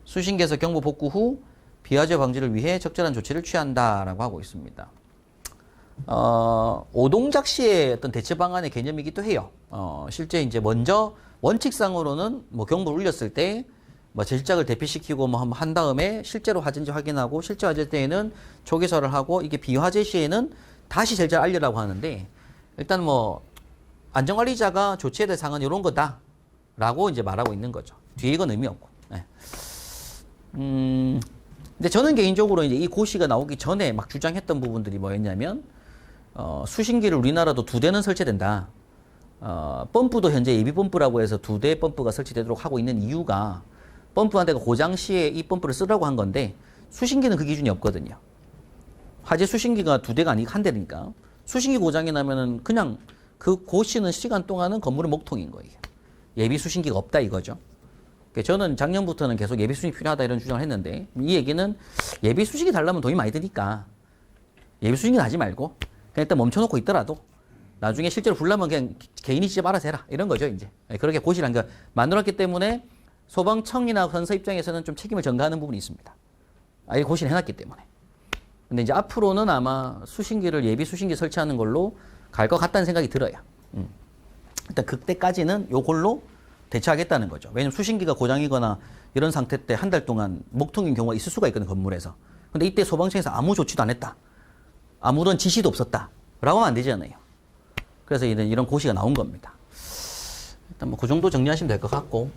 수신기에서 경보 복구 후 비화재 방지를 위해 적절한 조치를 취한다라고 하고 있습니다. 오동작 시의 어떤 대처 방안의 개념이기도 해요. 실제 이제 먼저 원칙상으로는 뭐 경보를 울렸을 때 뭐 질작을 대피시키고 뭐 한 다음에 실제로 화재인지 확인하고 실제 화재 때에는 초기화를 하고 이게 비화재 시에는 다시 절차를 알리라고 하는데 일단 뭐 안전관리자가 조치해야 될 사항은 이런 거다라고 이제 말하고 있는 거죠. 뒤에 이건 의미 없고. 네. 근데 저는 개인적으로 이제 이 고시가 나오기 전에 막 주장했던 부분들이 뭐였냐면 수신기를 우리나라도 2대는 설치된다. 펌프도 현재 예비 펌프라고 해서 2대 펌프가 설치되도록 하고 있는 이유가 펌프 한 대가 고장 시에 이 펌프를 쓰라고 한 건데 수신기는 그 기준이 없거든요. 화재 수신기가 2대가 아니고 1대니까 수신기 고장이 나면은 그냥 그 고시는 시간 동안은 건물의 목통인 거예요. 예비 수신기가 없다 이거죠. 저는 작년부터는 계속 예비 수신기 필요하다 이런 주장을 했는데 이 얘기는 예비 수신기 달라면 돈이 많이 드니까 예비 수신기는 하지 말고 그냥 일단 멈춰놓고 있더라도 나중에 실제로 불나면 그냥 개인이 직접 알아서 해라 이런 거죠 이제. 그렇게 고시를 만들었기 때문에 소방청이나 건설 입장에서는 좀 책임을 전가하는 부분이 있습니다. 아예 고시를 해놨기 때문에. 근데 이제 앞으로는 아마 수신기를 예비 수신기 설치하는 걸로 갈 것 같다는 생각이 들어요. 일단 그때까지는 요걸로 대처하겠다는 거죠. 왜냐면 수신기가 고장이거나 이런 상태 때 한 달 동안 목통인 경우가 있을 수가 있거든요, 건물에서. 근데 이때 소방청에서 아무 조치도 안 했다. 아무런 지시도 없었다. 라고 하면 안 되잖아요. 그래서 이런 고시가 나온 겁니다. 일단 뭐 그 정도 정리하시면 될 것 같고.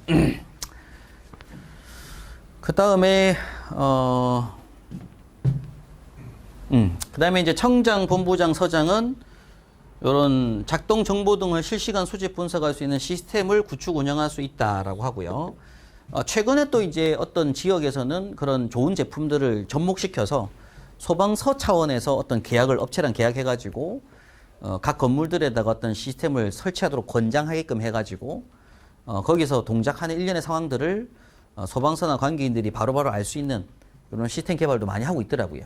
그 다음에, 그 다음에 이제 청장, 본부장, 서장은 이런 작동 정보 등을 실시간 수집 분석할 수 있는 시스템을 구축 운영할 수 있다라고 하고요. 최근에 또 이제 어떤 지역에서는 그런 좋은 제품들을 접목시켜서 소방서 차원에서 어떤 업체랑 계약해가지고 각 건물들에다가 어떤 시스템을 설치하도록 권장하게끔 해가지고 거기서 동작하는 일련의 상황들을 소방서나 관계인들이 바로바로 알 수 있는 이런 시스템 개발도 많이 하고 있더라고요.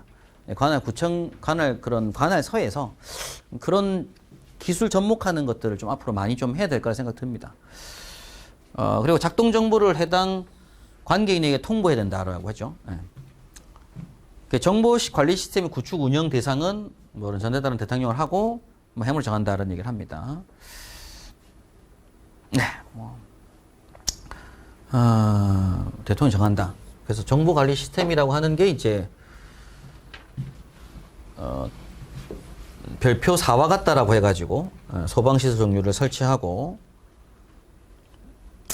관할서에서 그런 기술 접목하는 것들을 좀 앞으로 많이 좀 해야 될 거라 생각 듭니다. 그리고 작동 정보를 해당 관계인에게 통보해야 된다라고 하죠. 정보 관리 시스템의 구축 운영 대상은 뭐 전달하는 대통령을 하고 뭐 해무를 정한다는 얘기를 합니다. 네, 대통령이 정한다. 그래서 정보 관리 시스템이라고 하는 게 이제 별표 4와 같다라고 해가지고 소방시설 종류를 설치하고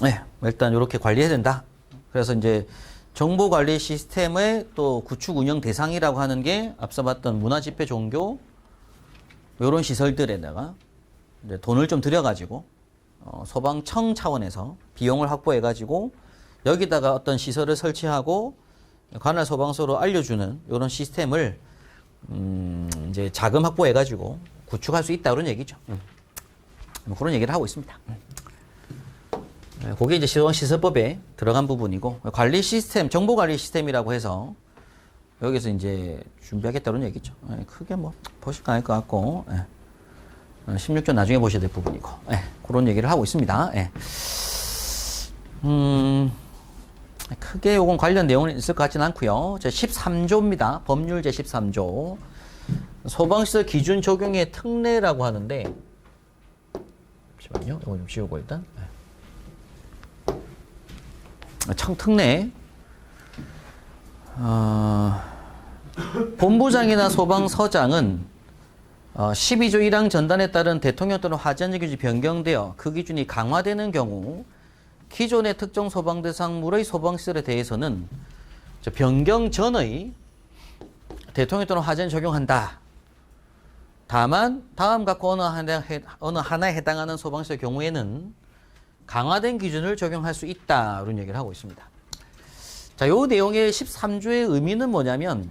네, 일단 이렇게 관리해야 된다. 그래서 이제 정보 관리 시스템의 또 구축 운영 대상이라고 하는 게 앞서 봤던 문화 집회 종교 이런 시설들에다가 이제 돈을 좀 들여가지고 소방청 차원에서 비용을 확보해가지고 여기다가 어떤 시설을 설치하고 관할 소방서로 알려주는 이런 시스템을 이제 자금 확보해가지고 구축할 수 있다 그런 얘기죠. 뭐 그런 얘기를 하고 있습니다. 그게 이제 소방시설법에 들어간 부분이고 관리 시스템, 정보 관리 시스템이라고 해서 여기서 이제 준비하겠다는 얘기죠. 크게 뭐 보실까 할 것 같고 16조 나중에 보셔야 될 부분이고 그런 얘기를 하고 있습니다. 크게 요건 관련 내용은 있을 것 같지는 않고요. 제 13조입니다. 법률 제 13조 소방시설 기준 적용의 특례라고 하는데 잠시만요. 이거 좀 지우고 일단 특례 본부장이나 소방서장은 12조 1항 전단에 따른 대통령 또는 화재안전 기준이 변경되어 그 기준이 강화되는 경우 기존의 특정 소방 대상물의 소방시설에 대해서는 변경 전의 대통령 또는 화재는 적용한다. 다만 다음 갖고 어느 하나에 해당하는 소방시설 경우에는 강화된 기준을 적용할 수 있다. 이런 얘기를 하고 있습니다. 자, 요 내용의 13조의 의미는 뭐냐면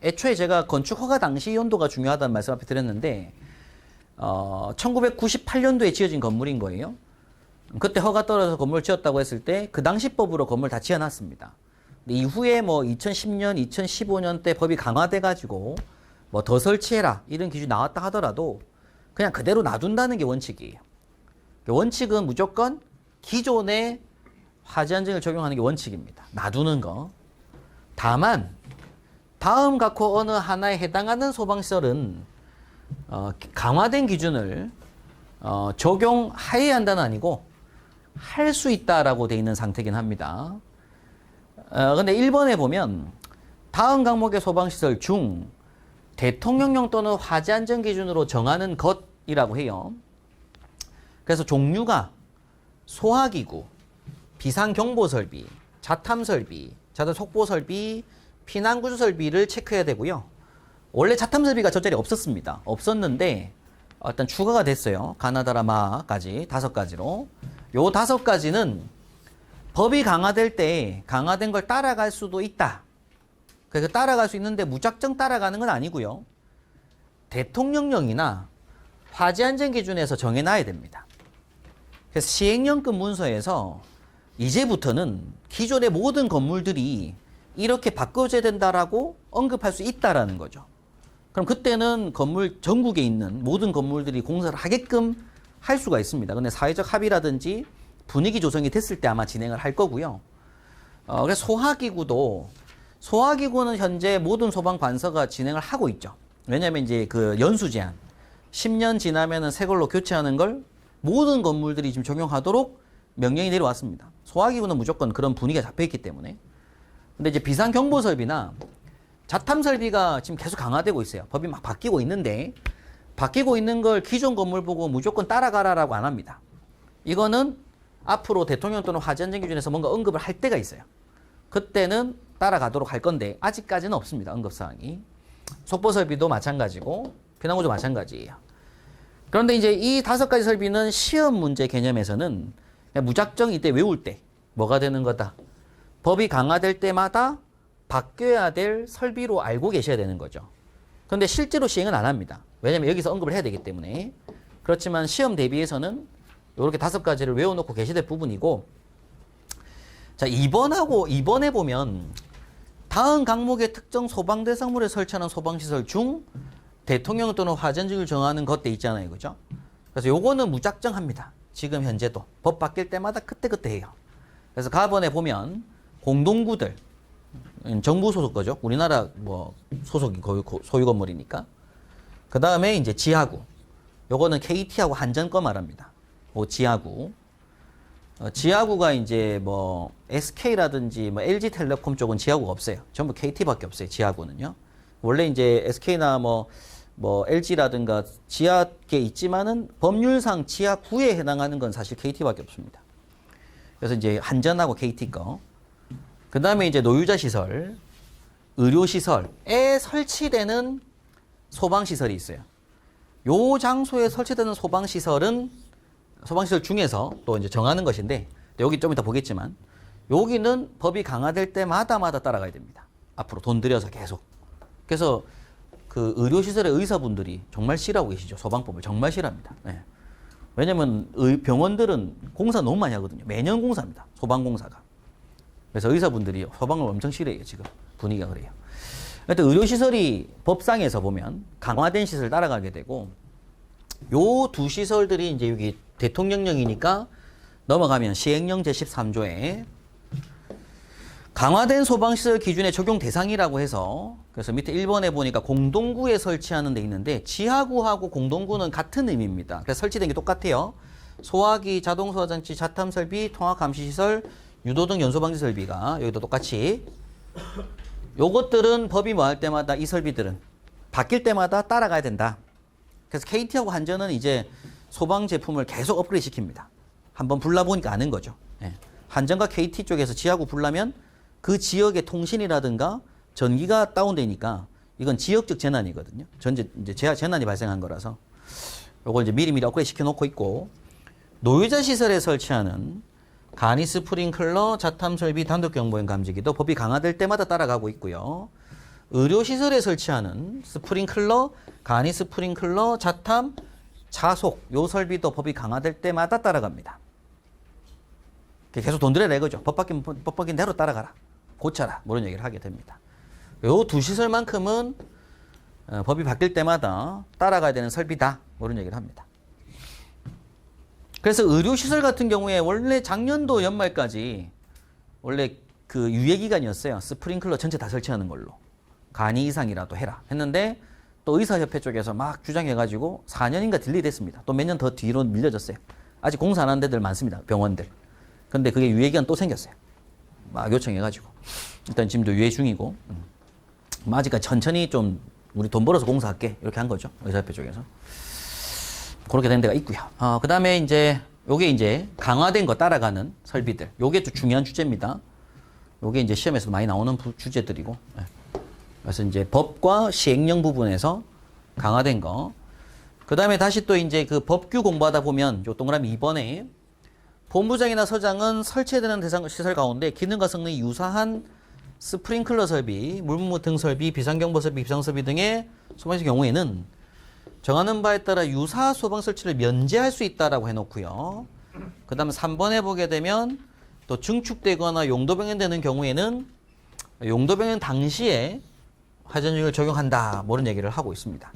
애초에 제가 건축 허가 당시 연도가 중요하다는 말씀 앞에 드렸는데 1998년도에 지어진 건물인 거예요. 그때 허가 떨어져서 건물을 지었다고 했을 때 그 당시 법으로 건물 다 지어놨습니다. 근데 이후에 뭐 2010년, 2015년 때 법이 강화돼가지고 뭐 더 설치해라 이런 기준이 나왔다 하더라도 그냥 그대로 놔둔다는 게 원칙이에요. 원칙은 무조건 기존의 화재 안전을 적용하는 게 원칙입니다. 놔두는 거. 다만 다음 각호 어느 하나에 해당하는 소방시설은 강화된 기준을 적용해야 한다는 아니고 할 수 있다라고 돼 있는 상태긴 합니다. 근데 1번에 보면 다음 항목의 소방시설 중 대통령령 또는 화재 안전 기준으로 정하는 것이라고 해요. 그래서 종류가 소화기구, 비상경보설비, 자탐설비, 자동속보설비, 피난구조설비를 체크해야 되고요. 원래 자탐설비가 저 자리에 없었습니다. 없었는데 일단 추가가 됐어요. 가나다라마까지 5가지로. 요 5가지는 법이 강화될 때 강화된 걸 따라갈 수도 있다. 그래서 따라갈 수 있는데 무작정 따라가는 건 아니고요. 대통령령이나 화재안전기준에서 정해놔야 됩니다. 그래서 시행령급 문서에서 이제부터는 기존의 모든 건물들이 이렇게 바꿔줘야 된다라고 언급할 수 있다라는 거죠. 그럼 그때는 건물 전국에 있는 모든 건물들이 공사를 하게끔 할 수가 있습니다. 근데 사회적 합의라든지 분위기 조성이 됐을 때 아마 진행을 할 거고요. 그래서 소화기구는 현재 모든 소방관서가 진행을 하고 있죠. 왜냐하면 이제 그 연수 제한 10년 지나면은 새 걸로 교체하는 걸 모든 건물들이 지금 적용하도록 명령이 내려왔습니다. 소화기구는 무조건 그런 분위기가 잡혀 있기 때문에. 근데 이제 비상경보설비나 자탐설비가 지금 계속 강화되고 있어요. 법이 막 바뀌고 있는데 바뀌고 있는 걸 기존 건물 보고 무조건 따라가라라고 안 합니다. 이거는 앞으로 대통령 또는 화재안전기준에서 뭔가 언급을 할 때가 있어요. 그때는 따라가도록 할 건데 아직까지는 없습니다. 언급사항이. 속보설비도 마찬가지고 피난구조 마찬가지예요. 그런데 이제 이 5가지 설비는 시험 문제 개념에서는 그냥 무작정 이때 외울 때 뭐가 되는 거다. 법이 강화될 때마다 바뀌어야 될 설비로 알고 계셔야 되는 거죠. 그런데 실제로 시행은 안 합니다. 왜냐하면 여기서 언급을 해야 되기 때문에. 그렇지만 시험 대비해서는 이렇게 5가지를 외워놓고 계셔야 될 부분이고, 자, 2번에 보면 다음 항목의 특정 소방 대상물에 설치하는 소방시설 중 대통령 또는 화재안전을 정하는 것들 있잖아요. 그죠? 그래서 요거는 무작정 합니다. 지금 현재도. 법 바뀔 때마다 그때그때 해요. 그래서 가번에 보면 공동구들, 정부 소속 거죠. 우리나라 뭐 소속이 거의 소유 건물이니까. 그 다음에 이제 지하구. 요거는 KT하고 한전 거 말합니다. 지하구. 지하구가 이제 뭐 SK라든지 뭐 LG텔레콤 쪽은 지하구가 없어요. 전부 KT밖에 없어요. 지하구는요. 원래 이제 SK나 뭐 LG라든가 지하계 있지만은 법률상 지하구에 해당하는 건 사실 KT밖에 없습니다. 그래서 이제 한전하고 KT 거. 그 다음에 이제 노유자 시설, 의료 시설에 설치되는 소방 시설이 있어요. 요 장소에 설치되는 소방시설 중에서 또 이제 정하는 것인데, 여기 좀 이따 보겠지만, 여기는 법이 강화될 때마다 따라가야 됩니다. 앞으로 돈 들여서 계속. 그래서 그 의료시설의 의사분들이 정말 싫어하고 계시죠. 소방법을 정말 싫어합니다. 네. 왜냐면 병원들은 공사 너무 많이 하거든요. 매년 공사합니다. 소방공사가. 그래서 의사분들이 소방을 엄청 싫어해요. 지금 분위기가 그래요. 하여튼 의료시설이 법상에서 보면 강화된 시설 따라가게 되고, 요 두 시설들이 이제 여기 대통령령이니까 넘어가면 시행령 제13조에 강화된 소방시설 기준의 적용 대상이라고 해서, 그래서 밑에 1번에 보니까 공동구에 설치하는 데 있는데, 지하구하고 공동구는 같은 의미입니다. 그래서 설치된 게 똑같아요. 소화기, 자동소화장치, 자탐설비, 통합감시시설, 유도등 연소방지 설비가 여기도 똑같이. 요것들은 법이 뭐 할 때마다 이 설비들은 바뀔 때마다 따라가야 된다. 그래서 KT하고 한전은 이제 소방 제품을 계속 업그레이드 시킵니다. 한번 불나보니까 아는 거죠. 예. 한전과 KT 쪽에서 지하구 불나면 그 지역의 통신이라든가 전기가 다운되니까 이건 지역적 재난이거든요. 이제 재난이 발생한 거라서 요걸 이제 미리미리 업그레이드 시켜놓고 있고, 노유자 시설에 설치하는 간이 스프링클러, 자탐 설비, 단독 경보용 감지기도 법이 강화될 때마다 따라가고 있고요. 의료시설에 설치하는 스프링클러, 간이 스프링클러, 자탐, 자속, 요 설비도 법이 강화될 때마다 따라갑니다. 계속 돈 들여라 이거죠. 법 바뀐 대로 따라가라. 고쳐라. 뭐 이런 얘기를 하게 됩니다. 요 두 시설만큼은 법이 바뀔 때마다 따라가야 되는 설비다. 뭐 이런 얘기를 합니다. 그래서 의료시설 같은 경우에 원래 작년도 연말까지 원래 그 유예기간이었어요. 스프링클러 전체 다 설치하는 걸로. 간이 이상이라도 해라 했는데 또 의사협회 쪽에서 막 주장해가지고 4년인가 딜레이 됐습니다. 또 몇 년 더 뒤로 밀려졌어요. 아직 공사 안 한 데들 많습니다. 병원들. 근데 그게 유예기간 또 생겼어요. 막 요청해가지고. 일단 지금도 유예 중이고. 아직까지 천천히 좀 우리 돈 벌어서 공사할게. 이렇게 한 거죠. 의사협회 쪽에서. 그렇게 된 데가 있고요. 그 다음에 이제 요게 이제 강화된 거 따라가는 설비들. 요게 좀 중요한 주제입니다. 요게 이제 시험에서 많이 나오는 주제들이고. 네. 그래서 이제 법과 시행령 부분에서 강화된 거. 그 다음에 다시 또 이제 그 법규 공부하다 보면 요 동그라미 2번에 본부장이나 서장은 설치되는 대상 시설 가운데 기능과 성능이 유사한 스프링클러 설비, 물분무 등 설비, 비상경보 설비, 비상설비 등의 소방실 경우에는 정하는 바에 따라 유사 소방 설치를 면제할 수 있다라고 해놓고요. 그 다음 3번에 보게 되면 또 증축되거나 용도 변경되는 경우에는 용도 변경 당시에 화전율을 적용한다. 뭐 이런 얘기를 하고 있습니다.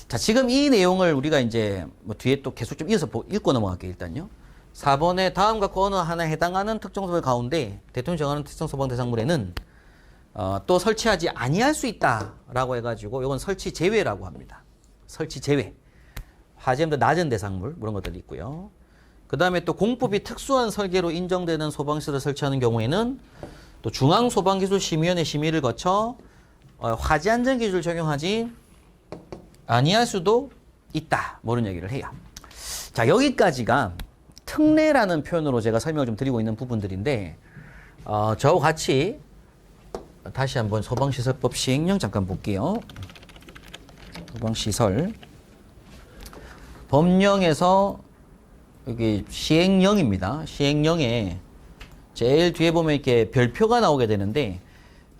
자, 지금 이 내용을 우리가 이제 뭐 뒤에 또 계속 좀 이어서 읽고 넘어갈게요. 일단요. 4번에 다음과 어느 하나에 해당하는 특정 소방 가운데 대통령이 정하는 특정 소방 대상물에는 또 설치하지 아니할 수 있다라고 해가지고 이건 설치 제외라고 합니다. 설치 제외. 화재보다 낮은 대상물 그런 것들이 있고요. 그 다음에 또 공법이 특수한 설계로 인정되는 소방시설을 설치하는 경우에는 또 중앙소방기술심의위원회 심의를 거쳐 화재 안전 기준을 적용하지 아니할 수도 있다. 뭐 이런 얘기를 해요. 자, 여기까지가 특례라는 표현으로 제가 설명을 좀 드리고 있는 부분들인데 저와 같이 다시 한번 소방시설법 시행령 잠깐 볼게요. 소방시설 법령에서 여기 시행령입니다. 시행령에 제일 뒤에 보면 이렇게 별표가 나오게 되는데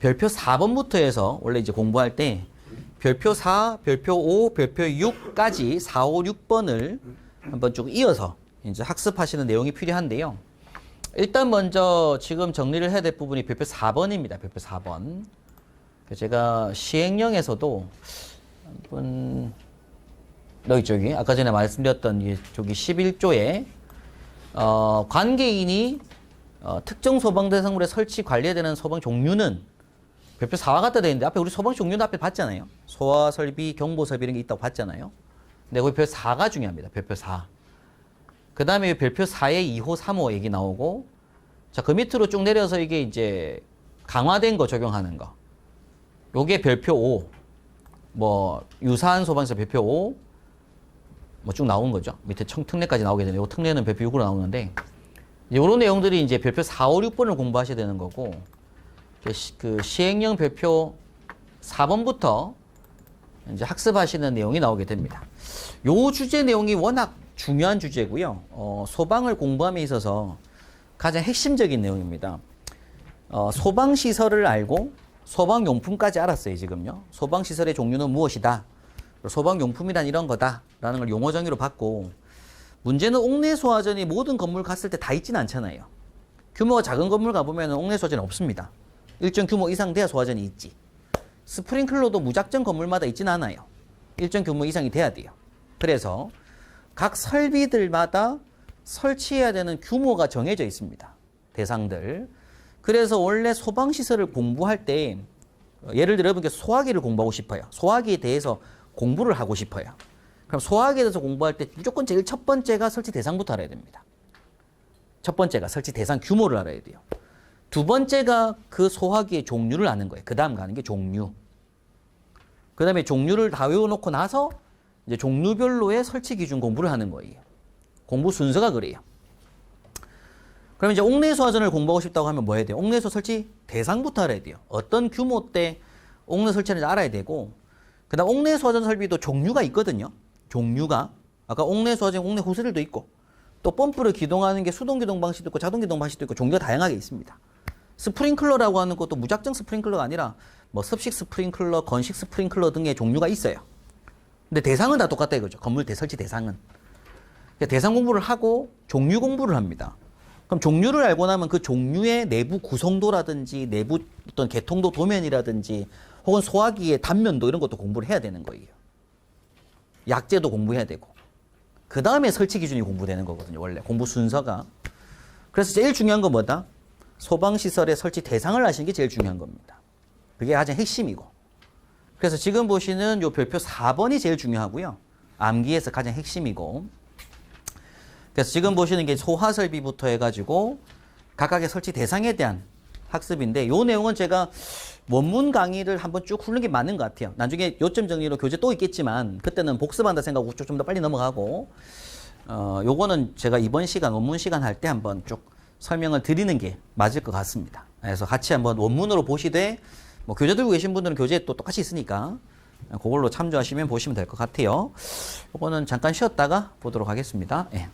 별표 4번부터 해서 원래 이제 공부할 때 별표 4, 별표 5, 별표 6까지 4, 5, 6번을 한번 쭉 이어서 이제 학습하시는 내용이 필요한데요. 일단 먼저 지금 정리를 해야 될 부분이 별표 4번입니다. 별표 4번. 제가 시행령에서도 한번 여기 저기 아까 전에 말씀드렸던 저기 11조에 관계인이 특정 소방 대상물의 설치 관리에 되는 소방 종류는 별표 4와 같다 되어 있는데 앞에 우리 소방 종류도 앞에 봤잖아요. 소화 설비, 경보 설비 이런 게 있다고 봤잖아요. 근데 거기 별표 4가 중요합니다. 별표 4. 그 다음에 별표 4에 2호, 3호 얘기 나오고 자, 그 밑으로 쭉 내려서 이게 이제 강화된 거 적용하는 거. 요게 별표 5. 뭐 유사한 소방시설 별표 5. 뭐 쭉 나온 거죠. 밑에 특례까지 나오게 되네요. 요 특례는 별표 6으로 나오는데 요런 내용들이 이제 별표 4, 5, 6번을 공부하셔야 되는 거고 그 시행령 별표 4번부터 이제 학습하시는 내용이 나오게 됩니다. 요 주제 내용이 워낙 중요한 주제고요. 소방을 공부함에 있어서 가장 핵심적인 내용입니다. 소방시설을 알고 소방용품까지 알았어요, 지금요. 소방시설의 종류는 무엇이다. 소방용품이란 이런 거다라는 걸 용어 정의로 받고 문제는 옥내소화전이 모든 건물 갔을 때 다 있지는 않잖아요. 규모가 작은 건물 가보면 옥내소화전이 없습니다. 일정 규모 이상 돼야 소화전이 있지. 스프링클러도 무작정 건물마다 있지는 않아요. 일정 규모 이상이 돼야 돼요. 그래서 각 설비들마다 설치해야 되는 규모가 정해져 있습니다. 대상들. 그래서 원래 소방시설을 공부할 때 예를 들어 여러분께 소화기를 공부하고 싶어요. 소화기에 대해서 공부를 하고 싶어요. 그럼 소화기에 대해서 공부할 때 무조건 제일 첫 번째가 설치 대상부터 알아야 됩니다. 첫 번째가 설치 대상 규모를 알아야 돼요. 두 번째가 그 소화기의 종류를 아는 거예요. 그 다음 가는 게 종류. 그 다음에 종류를 다 외워놓고 나서 이제 종류별로의 설치 기준 공부를 하는 거예요. 공부 순서가 그래요. 그럼 이제 옥내소화전을 공부하고 싶다고 하면 뭐 해야 돼요? 옥내소 설치 대상부터 알아야 돼요. 어떤 규모 때 옥내 설치하는지 알아야 되고, 그 다음 옥내소화전 설비도 종류가 있거든요. 종류가. 아까 옥내소화전, 옥내 호스들도 있고, 또 펌프를 기동하는 게 수동기동 방식도 있고, 자동기동 방식도 있고, 종류가 다양하게 있습니다. 스프링클러라고 하는 것도 무작정 스프링클러가 아니라, 뭐 습식 스프링클러, 건식 스프링클러 등의 종류가 있어요. 근데 대상은 다 똑같다 이거죠. 건물 설치 대상은. 대상 공부를 하고 종류 공부를 합니다. 그럼 종류를 알고 나면 그 종류의 내부 구성도라든지 내부 어떤 개통도 도면이라든지 혹은 소화기의 단면도 이런 것도 공부를 해야 되는 거예요. 약재도 공부해야 되고. 그 다음에 설치 기준이 공부되는 거거든요. 원래 공부 순서가. 그래서 제일 중요한 건 뭐다? 소방시설의 설치 대상을 아시는 게 제일 중요한 겁니다. 그게 가장 핵심이고. 그래서 지금 보시는 요 별표 4번이 제일 중요하고요. 암기에서 가장 핵심이고. 그래서 지금 보시는 게 소화설비부터 해가지고 각각의 설치 대상에 대한 학습인데 요 내용은 제가 원문 강의를 한번 쭉 훑는 게 맞는 것 같아요. 나중에 요점 정리로 교재 또 있겠지만 그때는 복습한다 생각하고 좀 더 빨리 넘어가고 요거는 제가 이번 시간 원문 시간 할 때 한번 쭉 설명을 드리는 게 맞을 것 같습니다. 그래서 같이 한번 원문으로 보시되 뭐 교재 들고 계신 분들은 교재에 또 똑같이 있으니까 그걸로 참조하시면 보시면 될 것 같아요. 요거는 잠깐 쉬었다가 보도록 하겠습니다. 예.